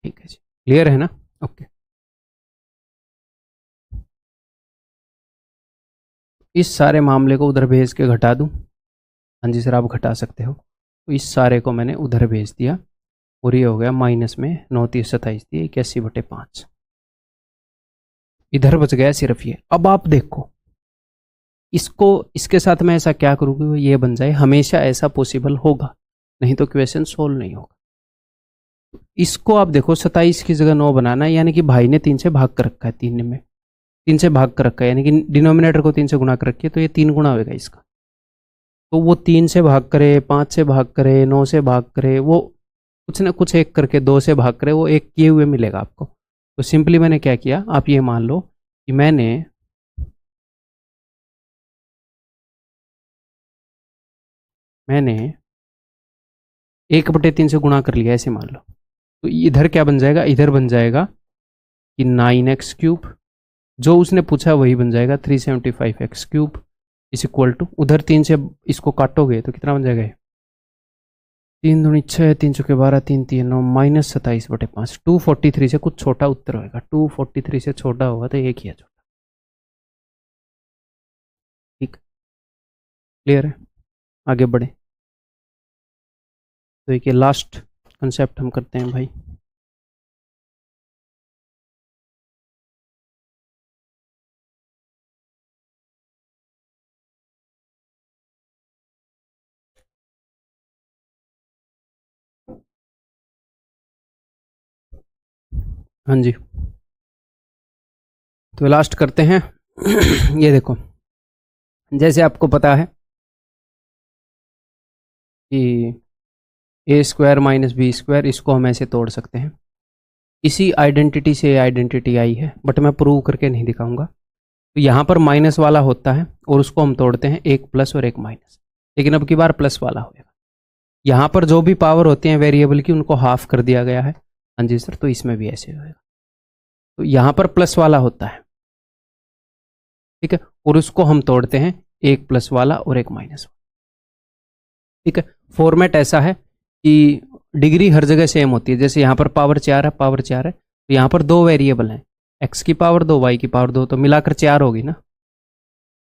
ठीक है जी, क्लियर है ना? ओके। इस सारे मामले को उधर भेज के घटा दूं? हाँ जी सर, आप घटा सकते हो। तो इस सारे को मैंने उधर भेज दिया और ये हो गया माइनस में 9 3 27 दिए 81/5। इधर बच गया सिर्फ ये। अब आप देखो इसको, इसके साथ मैं ऐसा क्या करूँगा ये बन जाए। हमेशा ऐसा पॉसिबल होगा, नहीं तो क्वेश्चन सोल्व नहीं होगा। इसको आप देखो 27 की जगह 9 बनाना है, यानी कि भाई ने 3 से भाग कर रखा है, 3 से भाग कर रखा है, यानी कि डिनोमिनेटर को 3 से गुणा कर रखी है, तो ये 3 गुणा होगा इसका। तो वो 3 से भाग करे, 5 से भाग करे, 9 से भाग करे, वो कुछ ना कुछ एक करके 2 से भाग करे, वो एक किए हुए मिलेगा आपको। तो सिंपली मैंने क्या किया, आप ये मान लो कि मैंने मैंने 1/3 से गुणा कर लिया, ऐसे मान लो। तो इधर क्या बन जाएगा, इधर बन जाएगा कि 9x क्यूब, जो उसने पूछा वही बन जाएगा 375x cube is equal to, उधर 3 से इसको काटोगे तो कितना बन जाएगा, 3 दूनी 6, 3 चौके 12, 3 3 9, माइनस 27/5। 243 से कुछ छोटा उत्तर होगा, 243 से छोटा होगा तो एक ही है छोटा। ठीक, क्लियर है? आगे बढ़े तो एक लास्ट कंसेप्ट हम करते हैं भाई। हाँ जी, तो लास्ट करते हैं। ये देखो, जैसे आपको पता है कि a² माइनस b², इसको हम ऐसे तोड़ सकते हैं। इसी आइडेंटिटी से आइडेंटिटी आई है, बट मैं प्रूव करके नहीं दिखाऊंगा। तो यहाँ पर माइनस वाला होता है और उसको हम तोड़ते हैं, एक प्लस और एक माइनस, लेकिन अब की बार प्लस वाला होगा। यहाँ पर जो भी पावर होती हैं वेरिएबल की, उनको हाफ कर दिया गया है। हाँ जी सर, तो इसमें भी ऐसे होगा। तो यहाँ पर प्लस वाला होता है, ठीक है, और उसको हम तोड़ते हैं, एक प्लस वाला और एक माइनस वाला। ठीक है, फॉर्मेट ऐसा है कि डिग्री हर जगह सेम होती है। जैसे यहाँ पर पावर 4 है, पावर 4 है, तो यहाँ पर 2 वेरिएबल हैं, x की पावर 2, y की पावर 2, तो मिलाकर 4 होगी ना।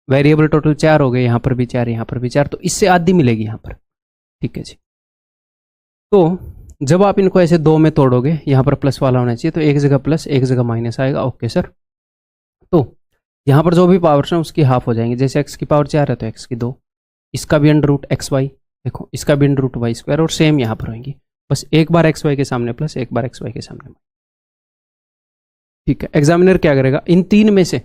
वेरिएबल टोटल 4 हो गए, यहाँ पर भी 4, यहाँ पर भी 4, तो इससे आधी मिलेगी यहाँ पर। ठीक है जी। तो जब आप इनको ऐसे 2 में तोड़ोगे, यहाँ पर प्लस वाला होना चाहिए, तो एक जगह प्लस एक जगह माइनस आएगा। Okay sir. तो यहाँ पर जो भी पावर्स हैं उसकी हाफ हो जाएंगे। जैसे x की पावर 4 है तो x की 2, इसका भी अंडर रूट XY, देखो इसका भी अंडर रूट y², और सेम यहाँ पर होंगी। बस एक बार XY के सामने प्लस, एक बार XY के सामने। ठीक है, एग्जामिनर क्या करेगा, इन 3 में से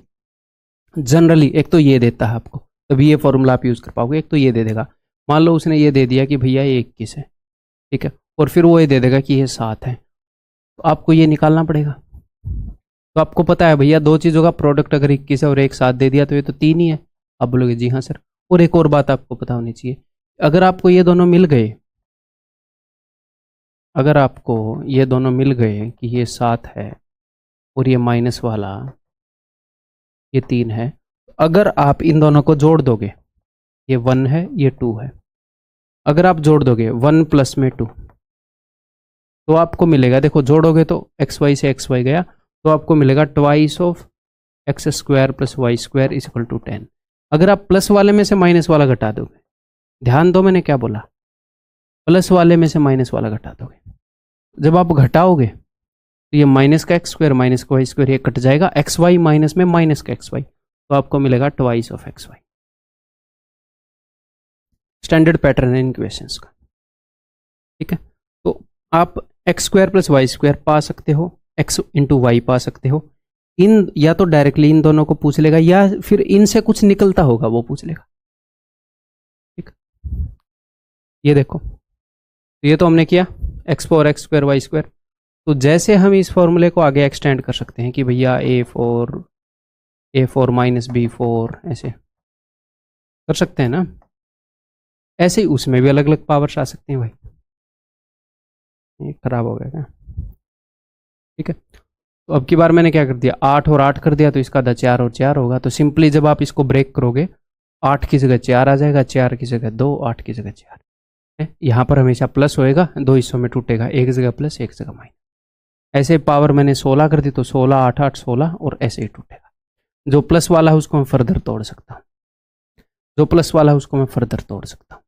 जनरली एक तो ये देता है आपको, तभी ये फॉर्मूला आप यूज़ कर पाओगे। एक तो ये दे देगा, मान लो उसने ये दे दिया कि भैया ये 21 है, ठीक है, और फिर वो ये दे देगा कि ये 7 है, तो आपको ये निकालना पड़ेगा। तो आपको पता है भैया, दो चीज़ों का प्रोडक्ट अगर 21 है और एक 7 दे दिया तो ये तो 3 ही है। आप बोलोगे जी हाँ सर। और एक और बात आपको पता होनी चाहिए, अगर आपको ये दोनों मिल गए, अगर आपको ये दोनों मिल गए कि ये 7 है और ये माइनस वाला ये 3 है। अगर आप इन दोनों को जोड़ दोगे, ये 1 है, ये 2 है, अगर आप जोड़ दोगे 1 प्लस में 2 तो आपको मिलेगा, देखो जोड़ोगे तो एक्स वाई से एक्स वाई गया, तो आपको मिलेगा twice of x square plus y square is equal to 10। अगर आप प्लस वाले में से माइनस वाला घटा दोगे, ध्यान दो मैंने क्या बोला, प्लस वाले में से माइनस वाला घटा दोगे, जब आप घटाओगे तो ये माइनस का एक्स स्क्वायर माइनस का वाई स्क्वायर ये कट जाएगा, एक्स वाई माइनस में माइनस का एक्स वाई, तो आपको मिलेगा twice of x y. Standard pattern है इन क्वेश्चंस का, ठीक है। तो आप x square plus y square पा सकते हो, एक्स इंटू वाई पा सकते हो, इन या तो डायरेक्टली इन दोनों को पूछ लेगा या फिर इनसे कुछ निकलता होगा वो पूछ लेगा, ठीक। ये देखो, ये तो हमने किया x power x square y square, तो जैसे हम इस फॉर्मूले को आगे एक्सटेंड कर सकते हैं कि भैया a4 माइनस b4 ऐसे कर सकते हैं ना, ऐसे ही उसमें भी अलग अलग पावर्स आ सकते हैं भाई। ये खराब हो गया क्या, ठीक है। तो अब की बार मैंने क्या कर दिया, 8 और 8 कर दिया, तो इसका आधा 4 और 4 होगा, तो सिंपली जब आप इसको ब्रेक करोगे 8 की जगह 4 आ जाएगा, 4 की जगह 2, 8 की जगह 4 है। यहाँ पर हमेशा प्लस होएगा, 2 हिस्सों में टूटेगा, एक जगह प्लस एक जगह माइनस। ऐसे पावर मैंने 16 कर दी तो 16 8 8 16 और ऐसे ही टूटेगा। जो प्लस वाला है उसको मैं फर्दर तोड़ सकता हूँ, जो प्लस वाला है उसको मैं फर्दर तोड़ सकता हूँ,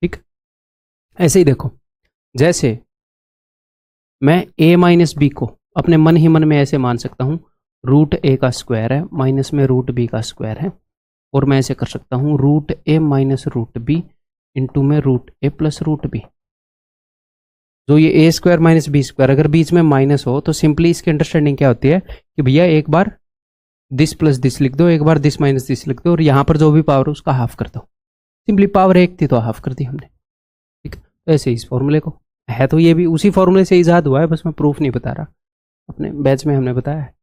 ठीक। ऐसे ही देखो, जैसे मैं a माइनस बी को अपने मन ही मन में ऐसे मान सकता हूँ, रूट ए का स्क्वायर है माइनस में रूट बी का स्क्वायर है, और मैं ऐसे कर सकता हूँ रूट ए माइनस रूट बी इंटू में रूट ए प्लस रूट बी। जो ये ए स्क्वायर माइनस बी स्क्वायर अगर बीच में माइनस हो तो सिंपली इसकी अंडरस्टैंडिंग क्या होती है कि भैया एक बार दिस प्लस दिस लिख दो, एक बार दिस माइनस दिस लिख दो, और यहाँ पर जो भी पावर है उसका हाफ कर दो। सिंपली पावर एक थी तो हाफ कर दी हमने, ठीक। तो ऐसे इस फॉर्मूले को है, तो ये भी उसी फॉर्मूले से ईजाद हुआ है, बस मैं प्रूफ नहीं बता रहा, अपने बैच में हमने बताया है,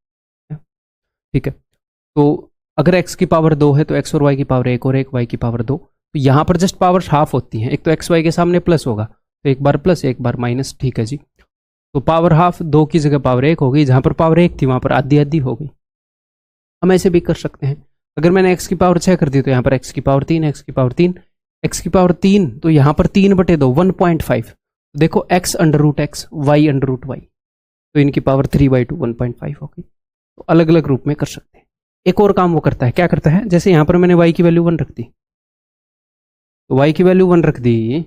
ठीक है। तो अगर x की पावर 2 है तो x और y की पावर 1 और 1 y की पावर 2, तो यहाँ पर जस्ट पावर हाफ होती हैं, एक तो x y के सामने प्लस होगा तो एक बार प्लस एक बार माइनस, ठीक है जी। तो पावर हाफ 2 की जगह पावर 1 हो गई, जहाँ पर पावर 1 थी वहाँ पर आधी आधी हो गई। हम ऐसे भी कर सकते हैं, अगर मैंने x की पावर 6 कर दी तो यहाँ पर x की पावर 3, x की पावर 3, x की पावर 3, तो यहाँ पर 3/2 1.5, देखो x under root x y under root y, तो इनकी पावर 3/2 1.5 हो गई। तो अलग अलग रूप में कर सकते हैं। एक और काम वो करता है, क्या करता है, जैसे यहाँ पर मैंने y की वैल्यू 1 रख दी, तो y की वैल्यू 1 रख दी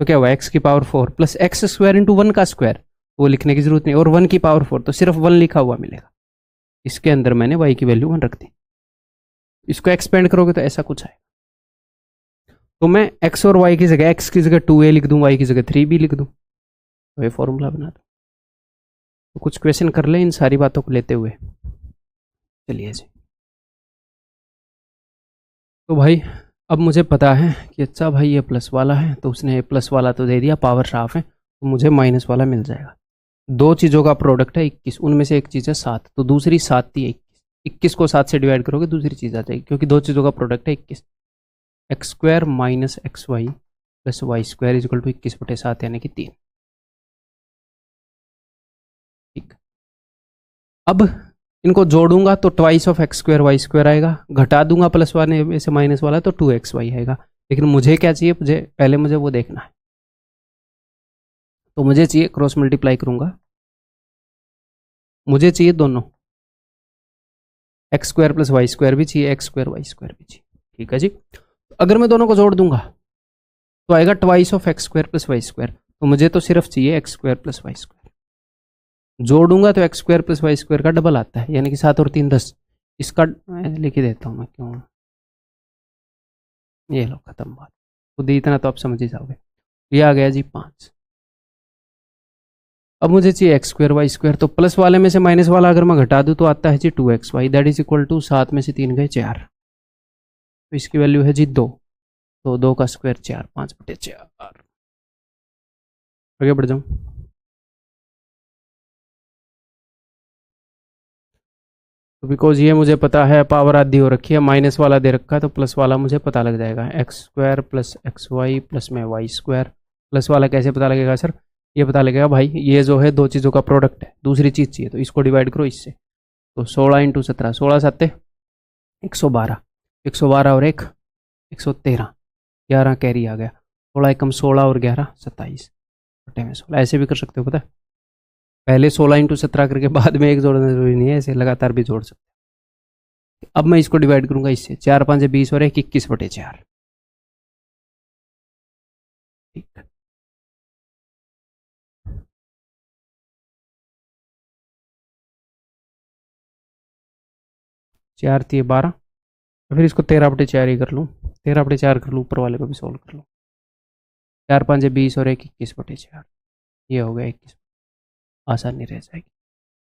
तो क्या हुआ, x की power 4 plus x square into 1 का स्क्वायर, वो लिखने की जरूरत नहीं, और 1 की पावर 4 तो सिर्फ 1 लिखा हुआ मिलेगा, इसके अंदर मैंने y की वैल्यू 1 रख दी। इसको एक्सपेंड करोगे तो ऐसा कुछ है, तो मैं x और y की जगह x की जगह 2a लिख दूं, y की जगह 3b लिख दूं, तो ये फॉर्मूला बना दो। तो कुछ क्वेश्चन कर ले इन सारी बातों को लेते हुए, चलिए जी। तो भाई अब मुझे पता है कि अच्छा भाई ये प्लस वाला है, तो उसने प्लस वाला तो दे दिया, पावर हाफ है, तो मुझे माइनस वाला मिल जाएगा। दो चीज़ों का प्रोडक्ट है 21, उनमें से एक चीज़ है 7, तो दूसरी 7 थी 21 को 7 से डिवाइड करोगे दूसरी चीज़ आ जाएगी, क्योंकि दो चीज़ों का प्रोडक्ट है 21। X square minus x y plus y square is equal to 21/7 यानी कि 3, ठीक। अब इनको जोड़ूंगा तो twice of x square y square आएगा, घटा दूंगा प्लस वाले में से माइनस वाला तो 2xy आएगा। लेकिन मुझे क्या चाहिए, मुझे वो देखना है, तो मुझे चाहिए क्रॉस मल्टीप्लाई करूंगा, मुझे चाहिए दोनों, x square plus y square भी चाहिए, एक्स स्क्वायर वाई स्क्वायर भी चाहिए, ठीक है जी। अगर मैं दोनों को जोड़ दूंगा तो आएगा twice of x square plus y square, तो मुझे तो सिर्फ चाहिए x square plus y square. जोड़ूंगा तो x square plus y square का डबल आता है, यानी कि 7 और 3 10, इसका लिख ही देता हूँ मैं, क्यों, ये लो खत्म बात, खुद ही इतना तो आप समझ ही जाओगे। ये आ गया जी 5। अब मुझे चाहिए एक्स स्क्वायर वाई स्क्वायर, तो प्लस वाले में से माइनस वाला अगर मैं घटा दूँ तो आता है जी 2xy, that is equal to 7 में से 3 गए 4, तो इसकी वैल्यू है जी 2, तो 2 का स्क्वायर 4, 5/4। आगे बढ़ जाऊँ, तो बिकॉज ये मुझे पता है पावर आधी हो रखी है, माइनस वाला दे रखा है, तो प्लस वाला मुझे पता लग जाएगा, x square plus x y plus में वाई स्क्वायर। प्लस वाला कैसे पता लगेगा सर, ये पता लगेगा भाई ये जो है दो चीज़ों का प्रोडक्ट है, दूसरी चीज़ चाहिए तो इसको डिवाइड करो इससे, तो 16 इंटू 17, 16 सत्ते 112, 112 और 113, 11 कैरी आ गया। 16 एकम 16 और 11 27 बटे में 16। ऐसे भी कर सकते हो, पता है, पहले 16 इंटू 17 करके बाद में एक जोड़ना जरूरी नहीं है, ऐसे लगातार भी जोड़ सकते। अब मैं इसको डिवाइड करूंगा इससे, 4 5 20 और 21 बटे 4। ठीक, 4 3 12, फिर इसको 13 बटे 4 ही कर लूँ, 13 बटे 4 कर लूँ, ऊपर वाले को भी सोल्व कर लूँ। 4 5 20 और 21 बटे 4, ये हो गया 21, आसानी रह जाएगी।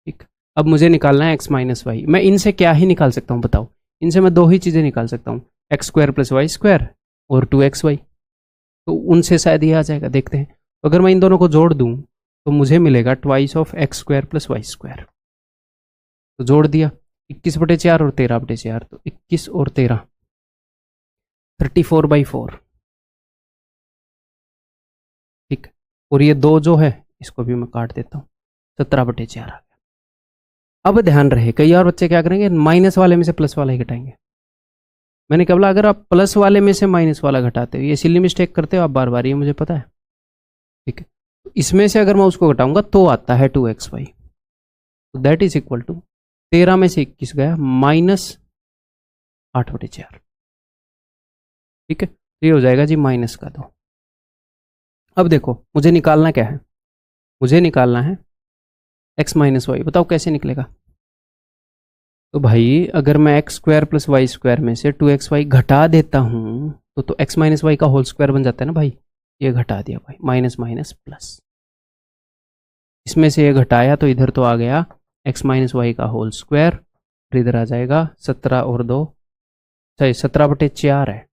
ठीक, अब मुझे निकालना है x माइनस वाई। मैं इनसे क्या ही निकाल सकता हूँ बताओ, इनसे मैं दो ही चीज़ें निकाल सकता हूँ, x square plus y square और 2xy। तो उनसे शायद ये आ जाएगा, देखते हैं। तो अगर मैं इन दोनों को जोड़ दूँ तो मुझे मिलेगा twice of x square plus y square. तो जोड़ दिया, 21 बटे 4 और 13 बटे 4, तो 21 और 13 34/4। ठीक, और ये दो जो है इसको भी मैं काट देता हूँ, 17 बटे 4 आ गया। अब ध्यान रहे, कई और बच्चे क्या करेंगे, माइनस वाले में से प्लस वाला ही घटाएंगे। मैंने क्या बोला, अगर आप प्लस वाले में से माइनस वाला घटाते हो, ये सिली मिस्टेक करते हो आप बार बार, ये मुझे पता है। ठीक है, तो इसमें से अगर मैं उसको घटाऊंगा तो आता है 2xy, तो दैट इज इक्वल टू 13 में से 21 गया माइनस 8 बटे 4। ठीक है, तो ये हो जाएगा जी माइनस का 2। अब देखो मुझे निकालना क्या है, मुझे निकालना है x माइनस वाई। बताओ कैसे निकलेगा। तो भाई अगर मैं x square plus y square में से 2xy घटा देता हूँ तो x माइनस वाई का होल स्क्वायर बन जाता है ना भाई। ये घटा दिया भाई, माइनस माइनस प्लस, इसमें से ये घटाया तो इधर तो आ गया x माइनस वाई का होल स्क्वायर, और इधर आ जाएगा 17 और 2 सही 17 बटे 4 है,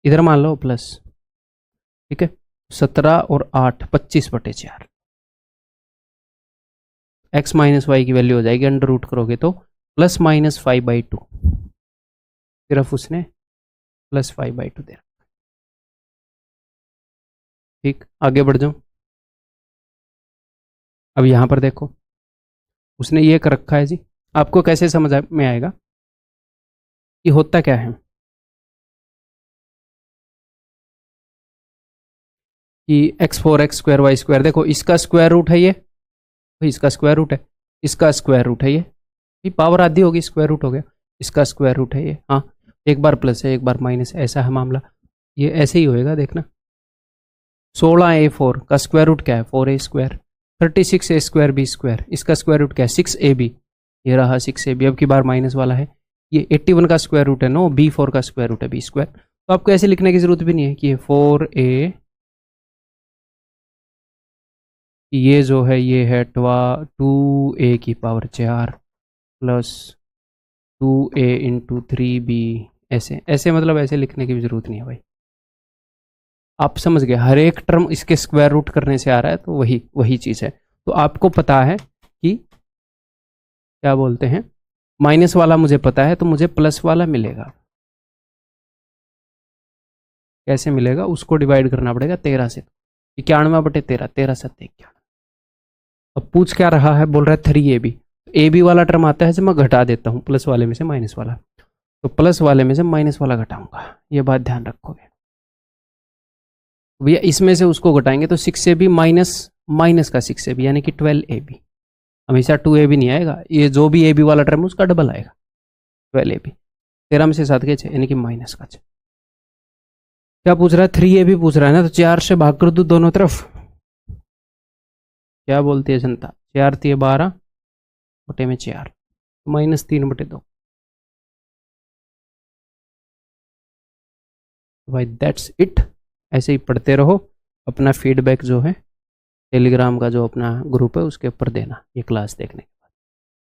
इधर मान लो प्लस। ठीक है, 17 और 8 25 बटे 4। x माइनस वाई की वैल्यू हो जाएगी, अंडर रूट करोगे तो प्लस माइनस 5/2, सिर्फ उसने प्लस 5/2 दे रखा। ठीक, आगे बढ़ जाऊं। अब यहां पर देखो उसने ये कर रखा है जी, आपको कैसे समझ में आएगा कि होता क्या है कि x4 x square y square, देखो इसका स्क्वायर रूट है ये, भाई इसका स्क्वायर रूट है, इसका स्क्वायर रूट है ये पावर आधी होगी, स्क्वायर रूट हो गया, इसका स्क्वायर रूट है ये। हाँ, एक बार प्लस है एक बार माइनस, ऐसा है मामला, ये ऐसे ही होएगा देखना। 16a4 का स्क्वायर रूट क्या है 4a square, 36a square b square, इसका स्क्वायर रूट क्या है 6ab, ये रहा 6ab, अब की बार माइनस वाला है। ये 81 का स्क्वायर रूट है नो, b4 का स्क्वायर रूट है b स्क्वायर। तो आपको ऐसे लिखने की जरूरत भी नहीं है कि ये 4a, ये जो है ये है 2a की power 4 plus 2a into 3b, ऐसे ऐसे मतलब ऐसे लिखने की भी जरूरत नहीं है भाई। आप समझ गए, हर एक टर्म इसके स्क्वायर रूट करने से आ रहा है, तो वही वही चीज़ है। तो आपको पता है कि क्या बोलते हैं, माइनस वाला मुझे पता है तो मुझे प्लस वाला मिलेगा। कैसे मिलेगा, उसको डिवाइड करना पड़ेगा 13 से, 91 बटे 13, 13 7 91। अब पूछ क्या रहा है, बोल रहा है 3ab, ए बी वाला टर्म आता है जब मैं घटा देता हूँ प्लस वाले में से माइनस वाला, तो प्लस वाले में से माइनस वाला घटाऊंगा, ये बात ध्यान रखोगे भैया। इसमें से उसको घटाएंगे तो 6ab माइनस माइनस का 6ab यानी कि 12ab, हमेशा 2ab नहीं आएगा, ये जो भी ab वाला टर्म है उसका डबल आएगा 12ab। 13 में से 7 के 6 यानी कि माइनस का 6। क्या पूछ रहा है 3ab पूछ रहा है ना, तो 4 से भाग कर दो दोनों तरफ। क्या बोलती है जनता, 4 3 12 बटे में 4, -3 बटे 2। भाई दैट्स इट, ऐसे ही पढ़ते रहो। अपना फीडबैक जो है टेलीग्राम का जो अपना ग्रुप है उसके ऊपर देना ये क्लास देखने।